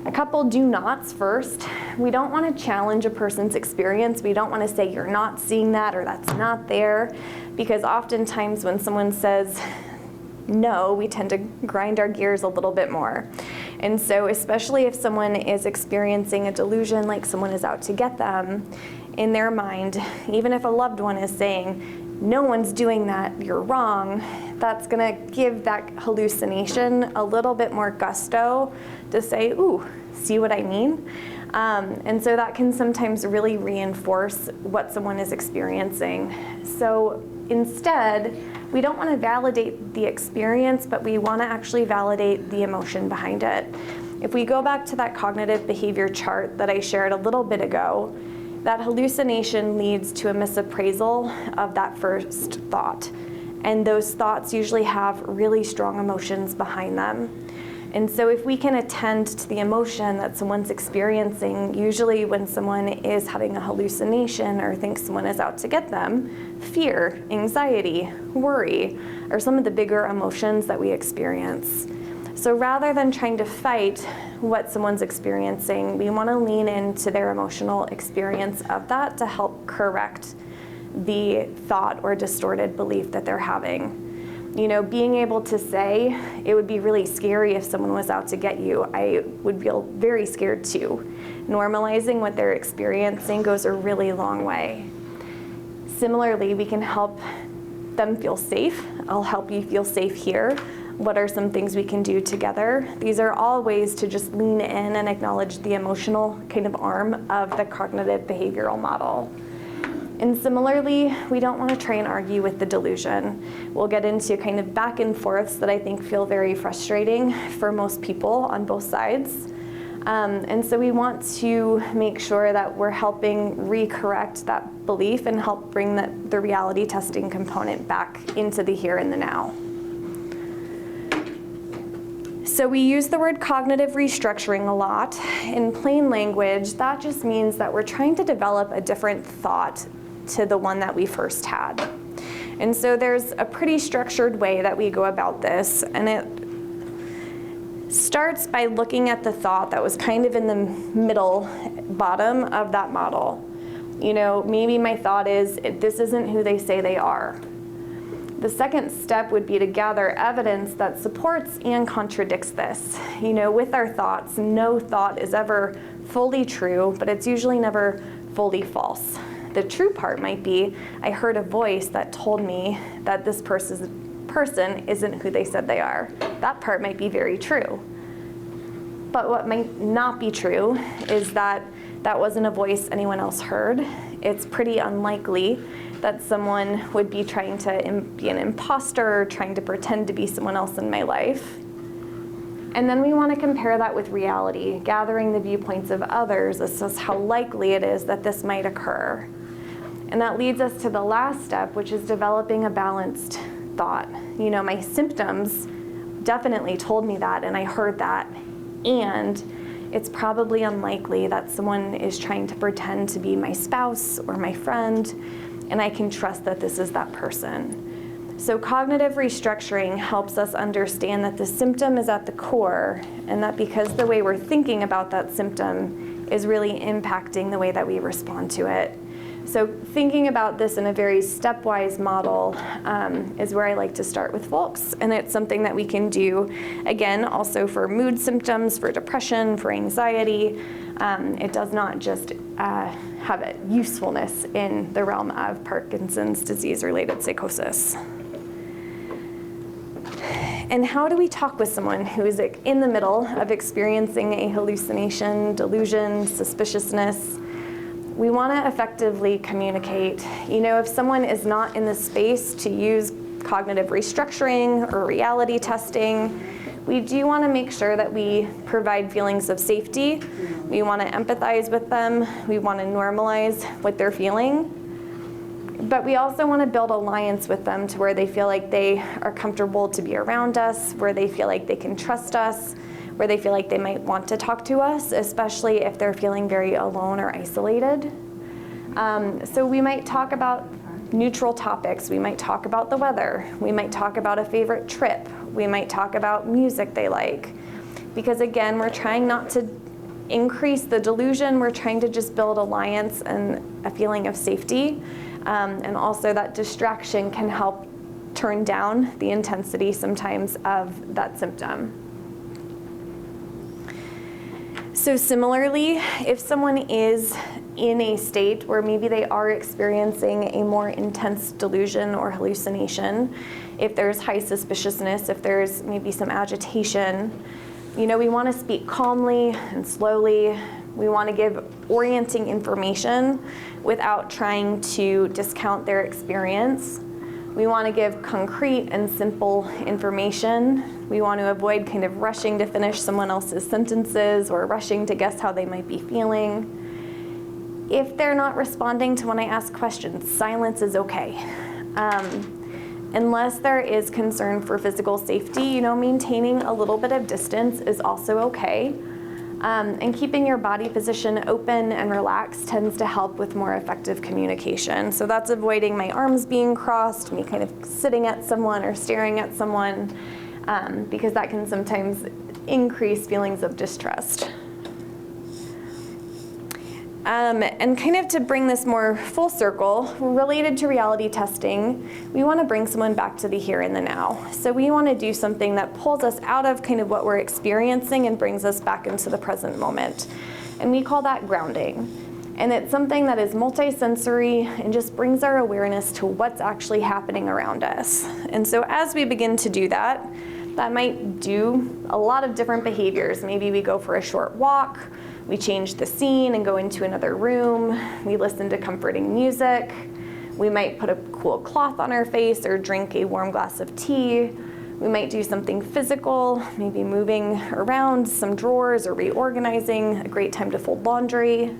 a couple do nots first. We don't want to challenge a person's experience. We don't want to say you're not seeing that or that's not there, because oftentimes when someone says no, we tend to grind our gears a little bit more. And so especially if someone is experiencing a delusion, like someone is out to get them, in their mind, even if a loved one is saying, no one's doing that, you're wrong, that's gonna give that hallucination a little bit more gusto to say, ooh, see what I mean? And so that can sometimes really reinforce what someone is experiencing. So instead, we don't want to validate the experience, but we want to actually validate the emotion behind it. If we go back to that cognitive behavior chart that I shared a little bit ago, that hallucination leads to a misappraisal of that first thought. And those thoughts usually have really strong emotions behind them. And so if we can attend to the emotion that someone's experiencing, usually when someone is having a hallucination or thinks someone is out to get them, fear, anxiety, worry are some of the bigger emotions that we experience. So rather than trying to fight what someone's experiencing, we want to lean into their emotional experience of that to help correct the thought or distorted belief that they're having. Being able to say, it would be really scary if someone was out to get you, I would feel very scared too. Normalizing what they're experiencing goes a really long way. Similarly, we can help them feel safe. I'll help you feel safe here. What are some things we can do together? These are all ways to just lean in and acknowledge the emotional kind of arm of the cognitive behavioral model. And similarly, we don't want to try and argue with the delusion. We'll get into kind of back and forths that I think feel very frustrating for most people on both sides. And so we want to make sure that we're helping re-correct that belief and help bring the reality testing component back into the here and the now. So we use the word cognitive restructuring a lot. In plain language, that just means that we're trying to develop a different thought to the one that we first had. And so there's a pretty structured way that we go about this, and it starts by looking at the thought that was kind of in the middle bottom of that model. Maybe my thought is, this isn't who they say they are. The second step would be to gather evidence that supports and contradicts this. With our thoughts, no thought is ever fully true, but it's usually never fully false. The true part might be, I heard a voice that told me that this person isn't who they said they are. That part might be very true. But what might not be true is that wasn't a voice anyone else heard. It's pretty unlikely that someone would be trying to be an imposter, trying to pretend to be someone else in my life. And then we want to compare that with reality, gathering the viewpoints of others as to how likely it is that this might occur. And that leads us to the last step, which is developing a balanced thought. My symptoms definitely told me that, and I heard that. And it's probably unlikely that someone is trying to pretend to be my spouse or my friend, and I can trust that this is that person. So cognitive restructuring helps us understand that the symptom is at the core, and that because the way we're thinking about that symptom is really impacting the way that we respond to it. So thinking about this in a very stepwise model is where I like to start with folks, and it's something that we can do, again, also for mood symptoms, for depression, for anxiety. It does not just have a usefulness in the realm of Parkinson's disease-related psychosis. And how do we talk with someone who is in the middle of experiencing a hallucination, delusion, suspiciousness? We want to effectively communicate. You know, if someone is not in the space to use cognitive restructuring or reality testing, we do want to make sure that we provide feelings of safety. We want to empathize with them. We want to normalize what they're feeling. But we also want to build alliance with them to where they feel like they are comfortable to be around us, where they feel like they can trust us, where they feel like they might want to talk to us, especially if they're feeling very alone or isolated. So we might talk about neutral topics. We might talk about the weather. We might talk about a favorite trip. We might talk about music they like. Because again, we're trying not to increase the delusion. We're trying to just build alliance and a feeling of safety. And also that distraction can help turn down the intensity sometimes of that symptom. So similarly, if someone is in a state where maybe they are experiencing a more intense delusion or hallucination, if there's high suspiciousness, if there's maybe some agitation, you know, we want to speak calmly and slowly. We want to give orienting information without trying to discount their experience. We want to give concrete and simple information. We want to avoid kind of rushing to finish someone else's sentences or rushing to guess how they might be feeling. If they're not responding to when I ask questions, silence is okay. Unless there is concern for physical safety, you know, maintaining a little bit of distance is also okay. And keeping your body position open and relaxed tends to help with more effective communication. So that's avoiding my arms being crossed, me kind of sitting at someone or staring at someone, because that can sometimes increase feelings of distrust. And kind of to bring this more full circle, related to reality testing, we want to bring someone back to the here and the now. So we want to do something that pulls us out of kind of what we're experiencing and brings us back into the present moment. And we call that grounding. And it's something that is multisensory and just brings our awareness to what's actually happening around us. And so as we begin to do that, that might do a lot of different behaviors. Maybe we go for a short walk, we change the scene and go into another room, we listen to comforting music, we might put a cool cloth on our face or drink a warm glass of tea. We might do something physical, maybe moving around some drawers or reorganizing, a great time to fold laundry.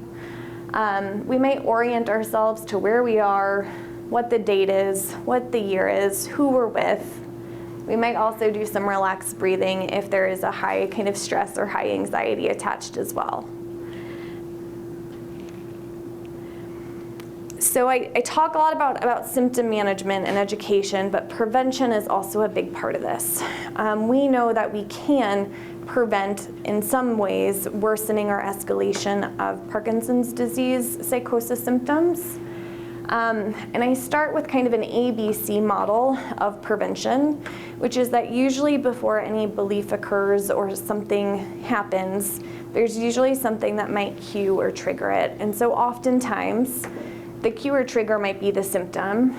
We might orient ourselves to where we are, what the date is, what the year is, who we're with. We might also do some relaxed breathing if there is a high kind of stress or high anxiety attached as well. So I talk a lot about symptom management and education, but prevention is also a big part of this. We know that we can prevent, in some ways, worsening or escalation of Parkinson's disease psychosis symptoms. And I start with kind of an ABC model of prevention, which is that usually before any belief occurs or something happens, there's usually something that might cue or trigger it. And so oftentimes, the cue or trigger might be the symptom.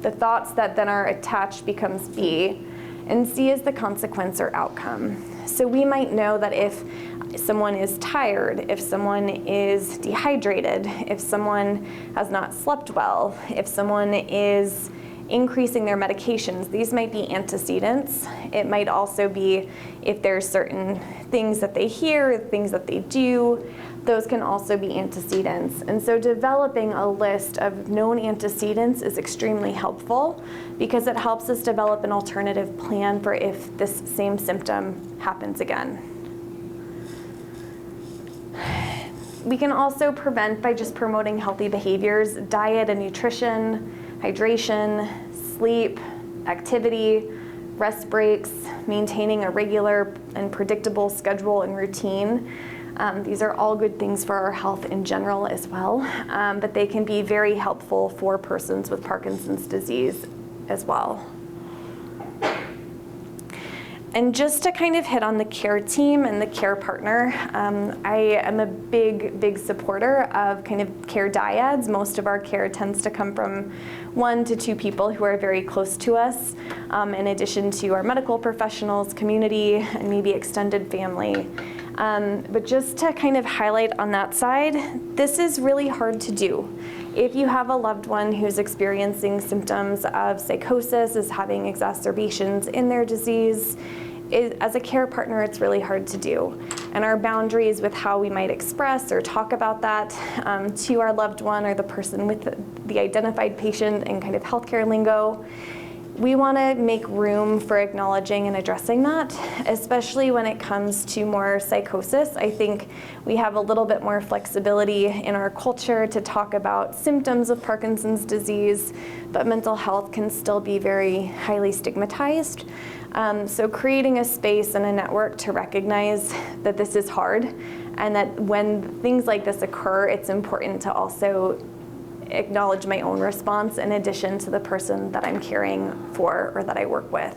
The thoughts that then are attached becomes B, and C is the consequence or outcome. So we might know that if someone is tired, if someone is dehydrated, if someone has not slept well, if someone is increasing their medications, these might be antecedents. It might also be if there's certain things that they hear, things that they do, those can also be antecedents. And so developing a list of known antecedents is extremely helpful because it helps us develop an alternative plan for if this same symptom happens again. We can also prevent by just promoting healthy behaviors, diet and nutrition, hydration, sleep, activity, rest breaks, maintaining a regular and predictable schedule and routine. These are all good things for our health in general as well, but they can be very helpful for persons with Parkinson's disease as well. And just to kind of hit on the care team and the care partner, I am a big supporter of kind of care dyads. Most of our care tends to come from 1 to 2 people who are very close to us, in addition to our medical professionals, community, and maybe extended family. But just to kind of highlight on that side, this is really hard to do. If you have a loved one who's experiencing symptoms of psychosis, is having exacerbations in their disease, as a care partner, it's really hard to do. And our boundaries with how we might express or talk about that to our loved one or the person with the identified patient in kind of healthcare lingo, we want to make room for acknowledging and addressing that, especially when it comes to more psychosis. I think we have a little bit more flexibility in our culture to talk about symptoms of Parkinson's disease, but mental health can still be very highly stigmatized. So creating a space and a network to recognize that this is hard, and that when things like this occur, it's important to also acknowledge my own response in addition to the person that I'm caring for or that I work with.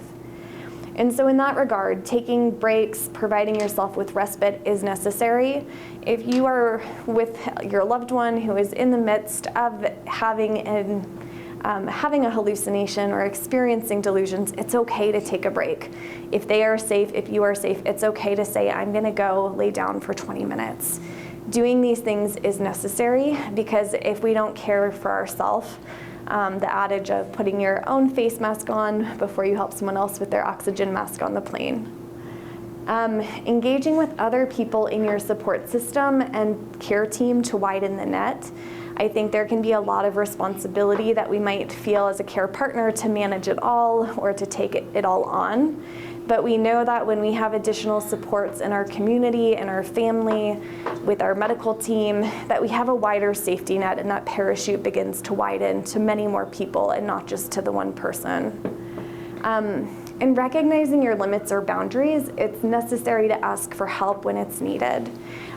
And so in that regard, taking breaks, providing yourself with respite is necessary. If you are with your loved one who is in the midst of having a hallucination or experiencing delusions, it's okay to take a break. If they are safe, if you are safe, it's okay to say, I'm gonna go lay down for 20 minutes. Doing these things is necessary, because if we don't care for ourselves, the adage of putting your own face mask on before you help someone else with their oxygen mask on the plane. Engaging with other people in your support system and care team to widen the net. I think there can be a lot of responsibility that we might feel as a care partner to manage it all or to take it all on. But we know that when we have additional supports in our community and our family, with our medical team, that we have a wider safety net, and that parachute begins to widen to many more people and not just to the one person. In recognizing your limits or boundaries, it's necessary to ask for help when it's needed.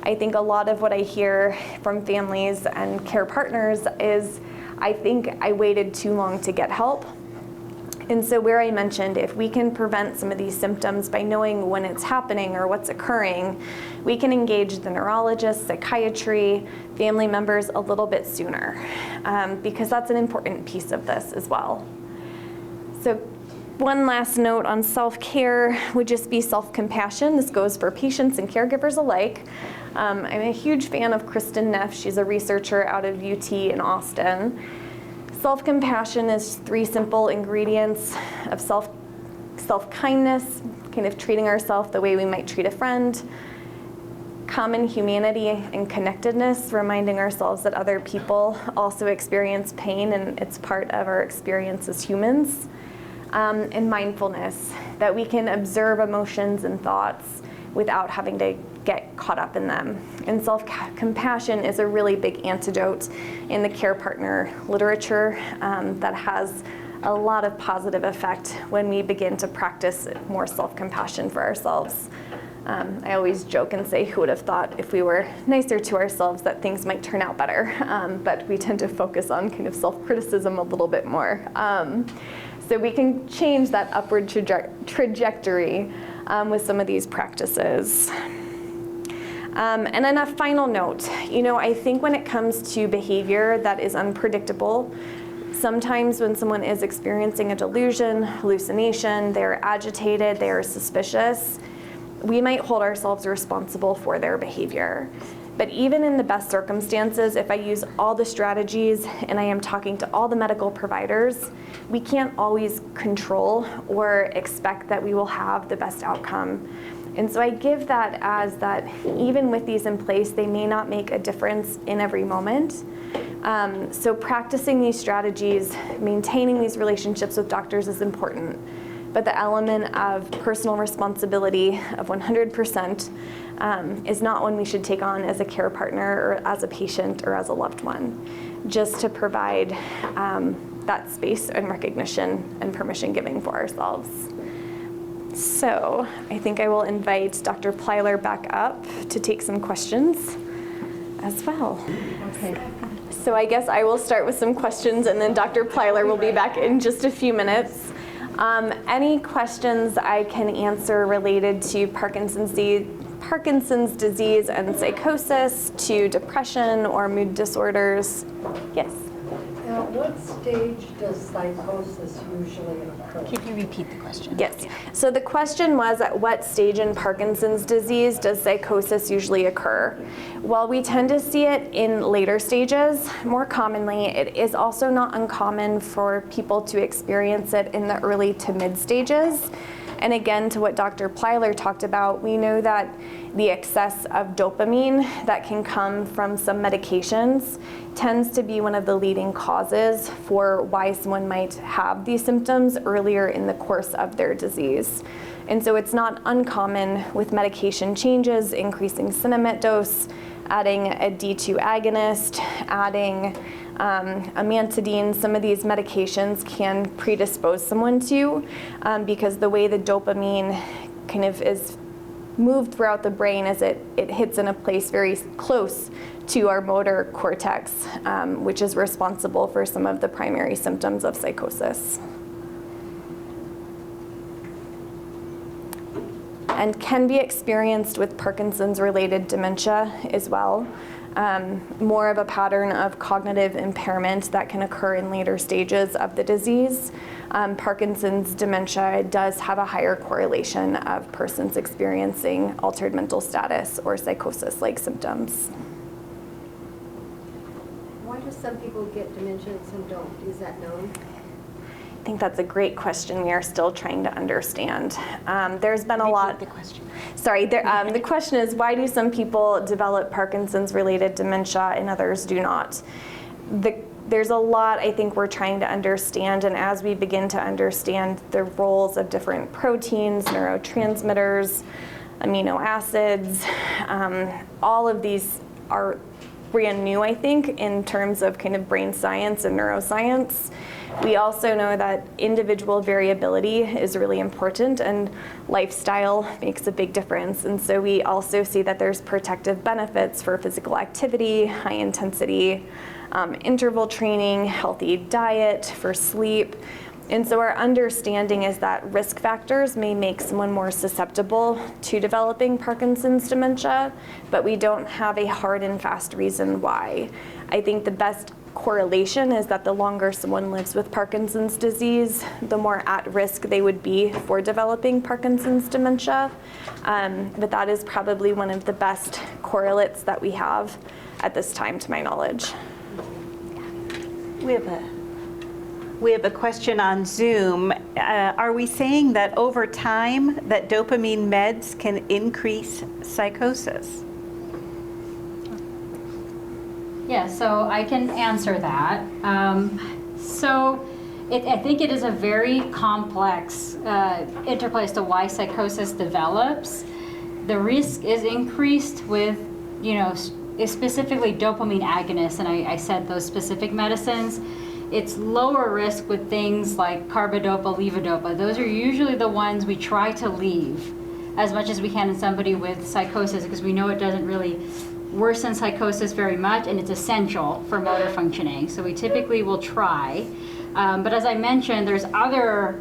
I think a lot of what I hear from families and care partners is, I think I waited too long to get help. And so where I mentioned, if we can prevent some of these symptoms by knowing when it's happening or what's occurring, we can engage the neurologist, psychiatry, family members a little bit sooner, because that's an important piece of this as well. So one last note on self-care would just be self-compassion. This goes for patients and caregivers alike. I'm a huge fan of Kristen Neff. She's a researcher out of UT in Austin. Self-compassion is 3 simple ingredients of self-kindness, kind of treating ourselves the way we might treat a friend, common humanity and connectedness, reminding ourselves that other people also experience pain and it's part of our experience as humans, and mindfulness, that we can observe emotions and thoughts without having to get caught up in them. And self-compassion is a really big antidote in the care partner literature that has a lot of positive effect when we begin to practice more self-compassion for ourselves. I always joke and say, who would have thought if we were nicer to ourselves that things might turn out better, but we tend to focus on kind of self-criticism a little bit more. So we can change that upward trajectory with some of these practices. And then a final note, I think when it comes to behavior that is unpredictable, sometimes when someone is experiencing a delusion, hallucination, they're agitated, they're suspicious, we might hold ourselves responsible for their behavior. But even in the best circumstances, if I use all the strategies and I am talking to all the medical providers, we can't always control or expect that we will have the best outcome. And so I give that as that even with these in place, they may not make a difference in every moment. So practicing these strategies, maintaining these relationships with doctors is important. But the element of personal responsibility of 100%, is not one we should take on as a care partner or as a patient or as a loved one, just to provide that space and recognition and permission giving for ourselves. So I think I will invite Dr. Plyler back up to take some questions as well. Okay. So I guess I will start with some questions, and then Dr. Plyler will be back in just a few minutes. Any questions I can answer related to Parkinson's disease and psychosis, to depression or mood disorders? Yes? At what stage does psychosis usually occur? Can you repeat the question? Yes. So the question was, at what stage in Parkinson's disease does psychosis usually occur? While we tend to see it in later stages, more commonly, it is also not uncommon for people to experience it in the early to mid stages. And again, to what Dr. Plyler talked about, we know that the excess of dopamine that can come from some medications tends to be one of the leading causes for why someone might have these symptoms earlier in the course of their disease. And so it's not uncommon with medication changes, increasing Sinemet dose, adding a D2 agonist, adding amantadine. Some of these medications can predispose someone to, because the way the dopamine kind of is moved throughout the brain as it hits in a place very close to our motor cortex, which is responsible for some of the primary symptoms of psychosis. And can be experienced with Parkinson's-related dementia as well. More of a pattern of cognitive impairment that can occur in later stages of the disease. Parkinson's dementia does have a higher correlation of persons experiencing altered mental status or psychosis-like symptoms. Why do some people get dementia and some don't? Is that known? I think that's a great question we are still trying to understand. There's been a lot. The question. Sorry, the question is, why do some people develop Parkinson's-related dementia and others do not? There's a lot I think we're trying to understand, and as we begin to understand the roles of different proteins, neurotransmitters, amino acids, all of these are brand new, I think, in terms of kind of brain science and neuroscience. We also know that individual variability is really important, and lifestyle makes a big difference. And so we also see that there's protective benefits for physical activity, high intensity, interval training, healthy diet, for sleep. And so our understanding is that risk factors may make someone more susceptible to developing Parkinson's dementia, but we don't have a hard and fast reason why. I think the best correlation is that the longer someone lives with Parkinson's disease, the more at risk they would be for developing Parkinson's dementia. But that is probably one of the best correlates that we have at this time, to my knowledge. We have a question on Zoom. Are we saying that over time that dopamine meds can increase psychosis? Yeah, so I can answer that. I think it is a very complex interplay as to why psychosis develops. The risk is increased with, specifically dopamine agonists, and I said those specific medicines. It's lower risk with things like carbidopa, levodopa. Those are usually the ones we try to leave as much as we can in somebody with psychosis, because we know it doesn't really worsen psychosis very much, and it's essential for motor functioning. So we typically will try. But as I mentioned, there's other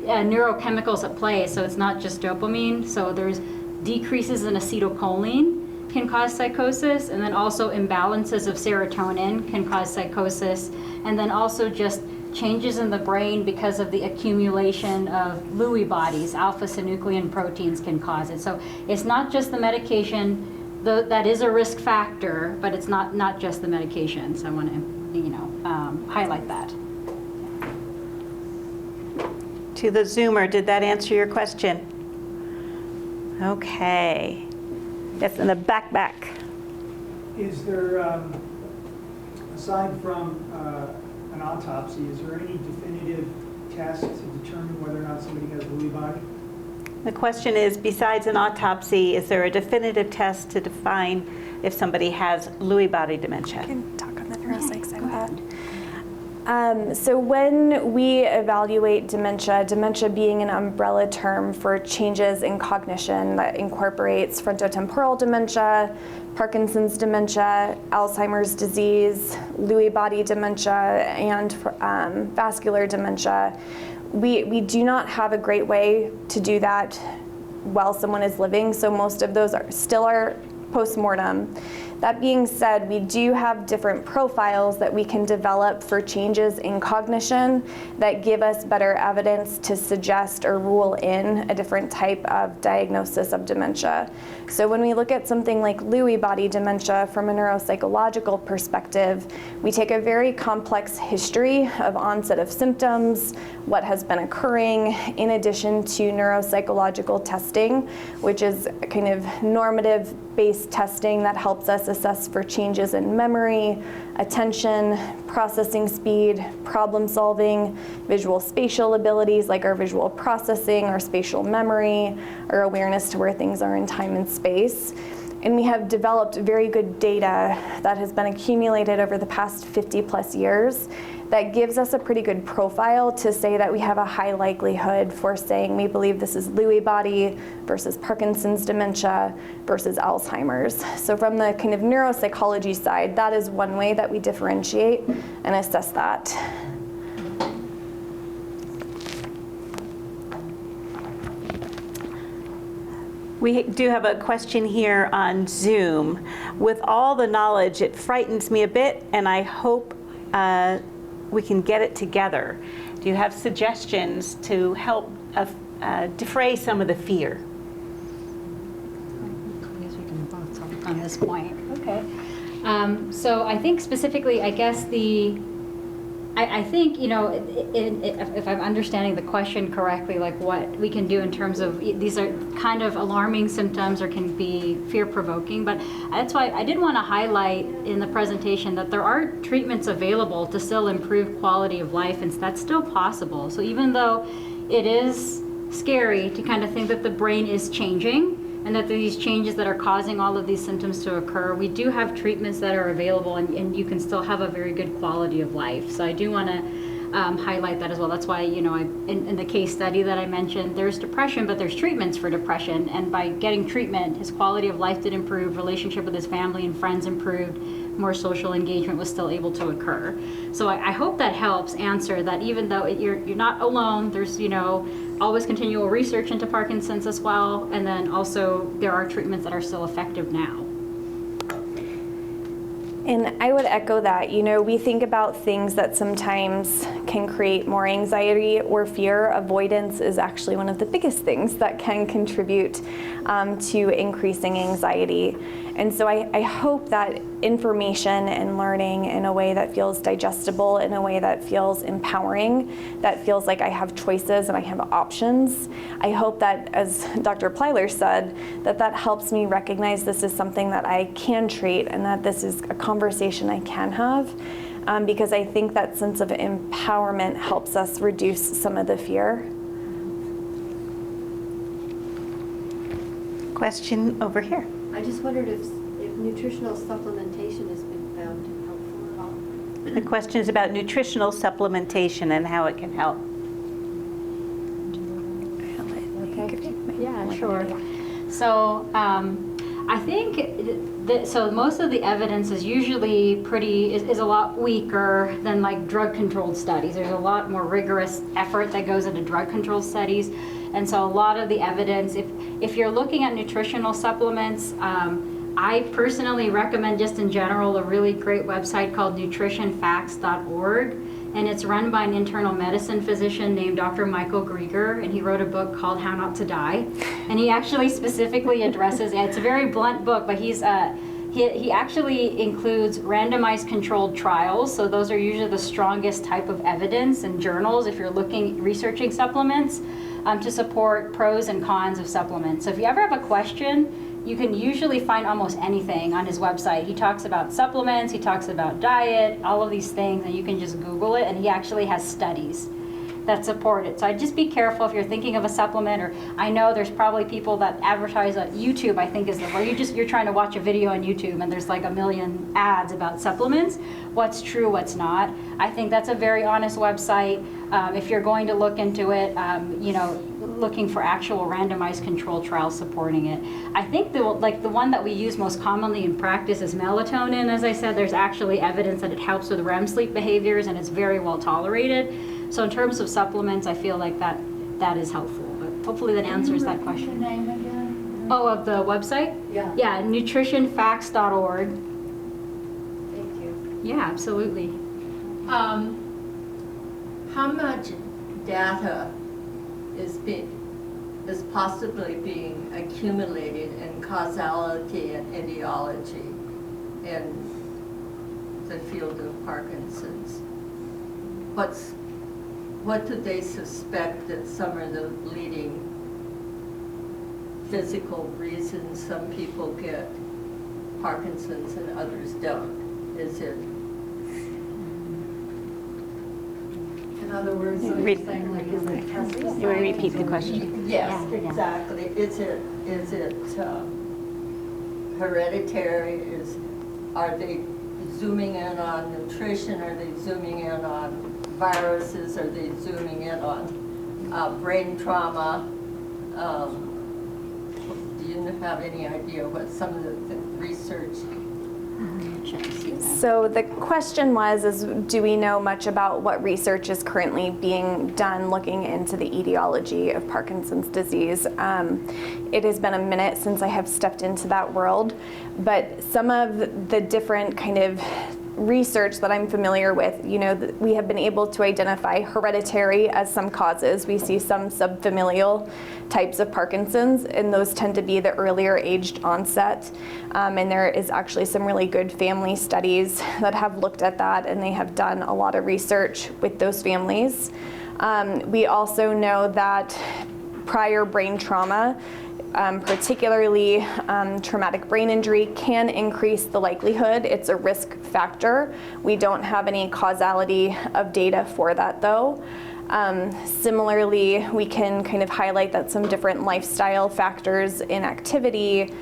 neurochemicals at play, so it's not just dopamine. So there's decreases in acetylcholine can cause psychosis, and then also imbalances of serotonin can cause psychosis, and then also just changes in the brain because of the accumulation of Lewy bodies, alpha-synuclein proteins can cause it. So it's not just the medication, that is a risk factor, but it's not just the medication. So I want to highlight that. To the Zoomer, did that answer your question? Okay. Yes, in the back. Is there, aside from an autopsy, is there any definitive test to determine whether or not somebody has Lewy body? The question is, besides an autopsy, is there a definitive test to define if somebody has Lewy body dementia? I can talk on the neuropsych side of that. So when we evaluate dementia being an umbrella term for changes in cognition that incorporates frontotemporal dementia, Parkinson's dementia, Alzheimer's disease, Lewy body dementia, and vascular dementia, we do not have a great way to do that while someone is living, so most of those still are post-mortem. That being said, we do have different profiles that we can develop for changes in cognition that give us better evidence to suggest or rule in a different type of diagnosis of dementia. So when we look at something like Lewy body dementia from a neuropsychological perspective, we take a very complex history of onset of symptoms, what has been occurring, in addition to neuropsychological testing, which is kind of normative-based testing that helps us assess for changes in memory, attention, processing speed, problem solving, visual spatial abilities like our visual processing, our spatial memory, our awareness to where things are in time and space. And we have developed very good data that has been accumulated over the past 50 plus years that gives us a pretty good profile to say that we have a high likelihood for saying we believe this is Lewy body versus Parkinson's dementia versus Alzheimer's. So from the kind of neuropsychology side, that is one way that we differentiate and assess that. We do have a question here on Zoom. With all the knowledge, it frightens me a bit, and I hope we can get it together. Do you have suggestions to help defray some of the fear? I guess we can both talk on this point. Okay. So I think specifically, I guess I think, you know, if I'm understanding the question correctly, like what we can do in terms of, these are kind of alarming symptoms or can be fear-provoking, but that's why I did want to highlight in the presentation that there are treatments available to still improve quality of life, and that's still possible. So even though it is scary to kind of think that the brain is changing, and that these changes that are causing all of these symptoms to occur, we do have treatments that are available, and you can still have a very good quality of life. So I do want to highlight that as well. That's why, you know, in the case study that I mentioned, there's depression, but there's treatments for depression. And by getting treatment, his quality of life did improve, relationship with his family and friends improved, more social engagement was still able to occur. So I hope that helps answer that even though you're not alone, there's, you know, always continual research into Parkinson's as well, and then also there are treatments that are still effective now. And I would echo that. You know, we think about things that sometimes can create more anxiety or fear. Avoidance is actually one of the biggest things that can contribute to increasing anxiety. And so I hope that information and learning in a way that feels digestible, in a way that feels empowering, that feels like I have choices and I have options. I hope that, as Dr. Plyler said, that helps me recognize this is something that I can treat and that this is a conversation I can have, because I think that sense of empowerment helps us reduce some of the fear. Question over here. I just wondered if nutritional supplementation has been found helpful at all. The question is about nutritional supplementation and how it can help. Okay. Yeah, sure. So I think so most of the evidence is usually is a lot weaker than like drug-controlled studies. There's a lot more rigorous effort that goes into drug-controlled studies. And so a lot of the evidence, if you're looking at nutritional supplements, I personally recommend just in general a really great website called nutritionfacts.org, and it's run by an internal medicine physician named Dr. Michael Grieger, and he wrote a book called How Not to Die, and he actually specifically addresses, it's a very blunt book, but he actually includes randomized controlled trials, so those are usually the strongest type of evidence in journals if you're researching supplements, to support pros and cons of supplements. So if you ever have a question, you can usually find almost anything on his website. He talks about supplements, he talks about diet, all of these things, and you can just Google it, and he actually has studies that support it. So I'd just be careful if you're thinking of a supplement, or I know there's probably people that advertise on YouTube, I think is the where you're trying to watch a video on YouTube and there's like a million ads about supplements. What's true, what's not. I think that's a very honest website. If you're going to look into it, you know, looking for actual randomized control trials supporting it. I think the one that we use most commonly in practice is melatonin. As I said, there's actually evidence that it helps with REM sleep behaviors and it's very well tolerated. So in terms of supplements, I feel like that is helpful. But hopefully that answers that question. Your name again? Oh, of the website? Yeah. Yeah, nutritionfacts.org. Thank you. Yeah, absolutely. How much data is possibly being accumulated in causality and etiology in the field of Parkinson's? What do they suspect that some are the leading physical reasons some people get Parkinson's and others don't? Is it, in other words, are you saying like, is it pesticides? You want to repeat the question? Yes, exactly. Is it hereditary? Are they zooming in on nutrition? Are they zooming in on viruses? Are they zooming in on brain trauma? Do you have any idea what some of the research? So the question was, do we know much about what research is currently being done looking into the etiology of Parkinson's disease? It has been a minute since I have stepped into that world, but some of the different kind of research that I'm familiar with, you know, we have been able to identify hereditary as some causes. We see some subfamilial types of Parkinson's, and those tend to be the earlier aged onset. And there is actually some really good family studies that have looked at that, and they have done a lot of research with those families. We also know that prior brain trauma, particularly traumatic brain injury, can increase the likelihood. It's a risk factor. We don't have any causality of data for that though. Similarly, we can kind of highlight that some different lifestyle factors, inactivity,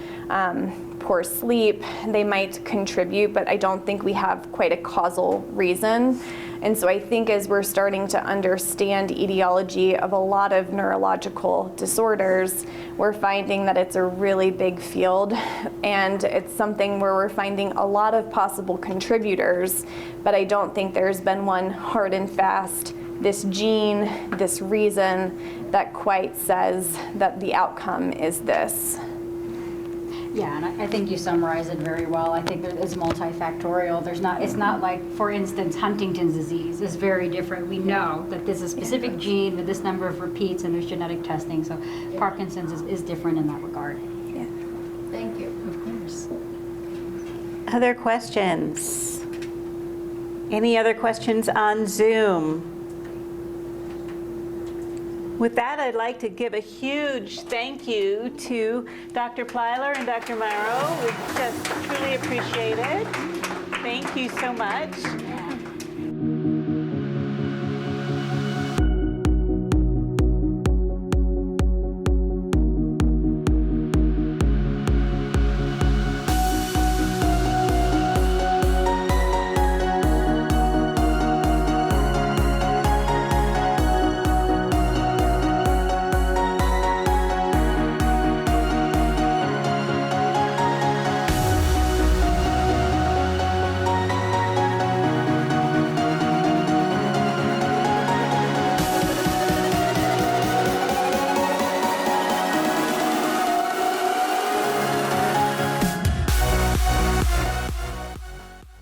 poor sleep, they might contribute, but I don't think we have quite a causal reason. And so I think as we're starting to understand etiology of a lot of neurological disorders, we're finding that it's a really big field, and it's something where we're finding a lot of possible contributors, but I don't think there's been one hard and fast, this gene, this reason that quite says that the outcome is this. Yeah, and I think you summarized it very well. I think that it's multifactorial. It's not like, for instance, Huntington's disease is very different. We know that there's a specific gene with this number of repeats and there's genetic testing. So Parkinson's is different in that regard. Yeah. Thank you. Of course. Other questions? Any other questions on Zoom? With that, I'd like to give a huge thank you to Dr. Plyler and Dr. Miro. We just truly appreciate it. Thank you so much.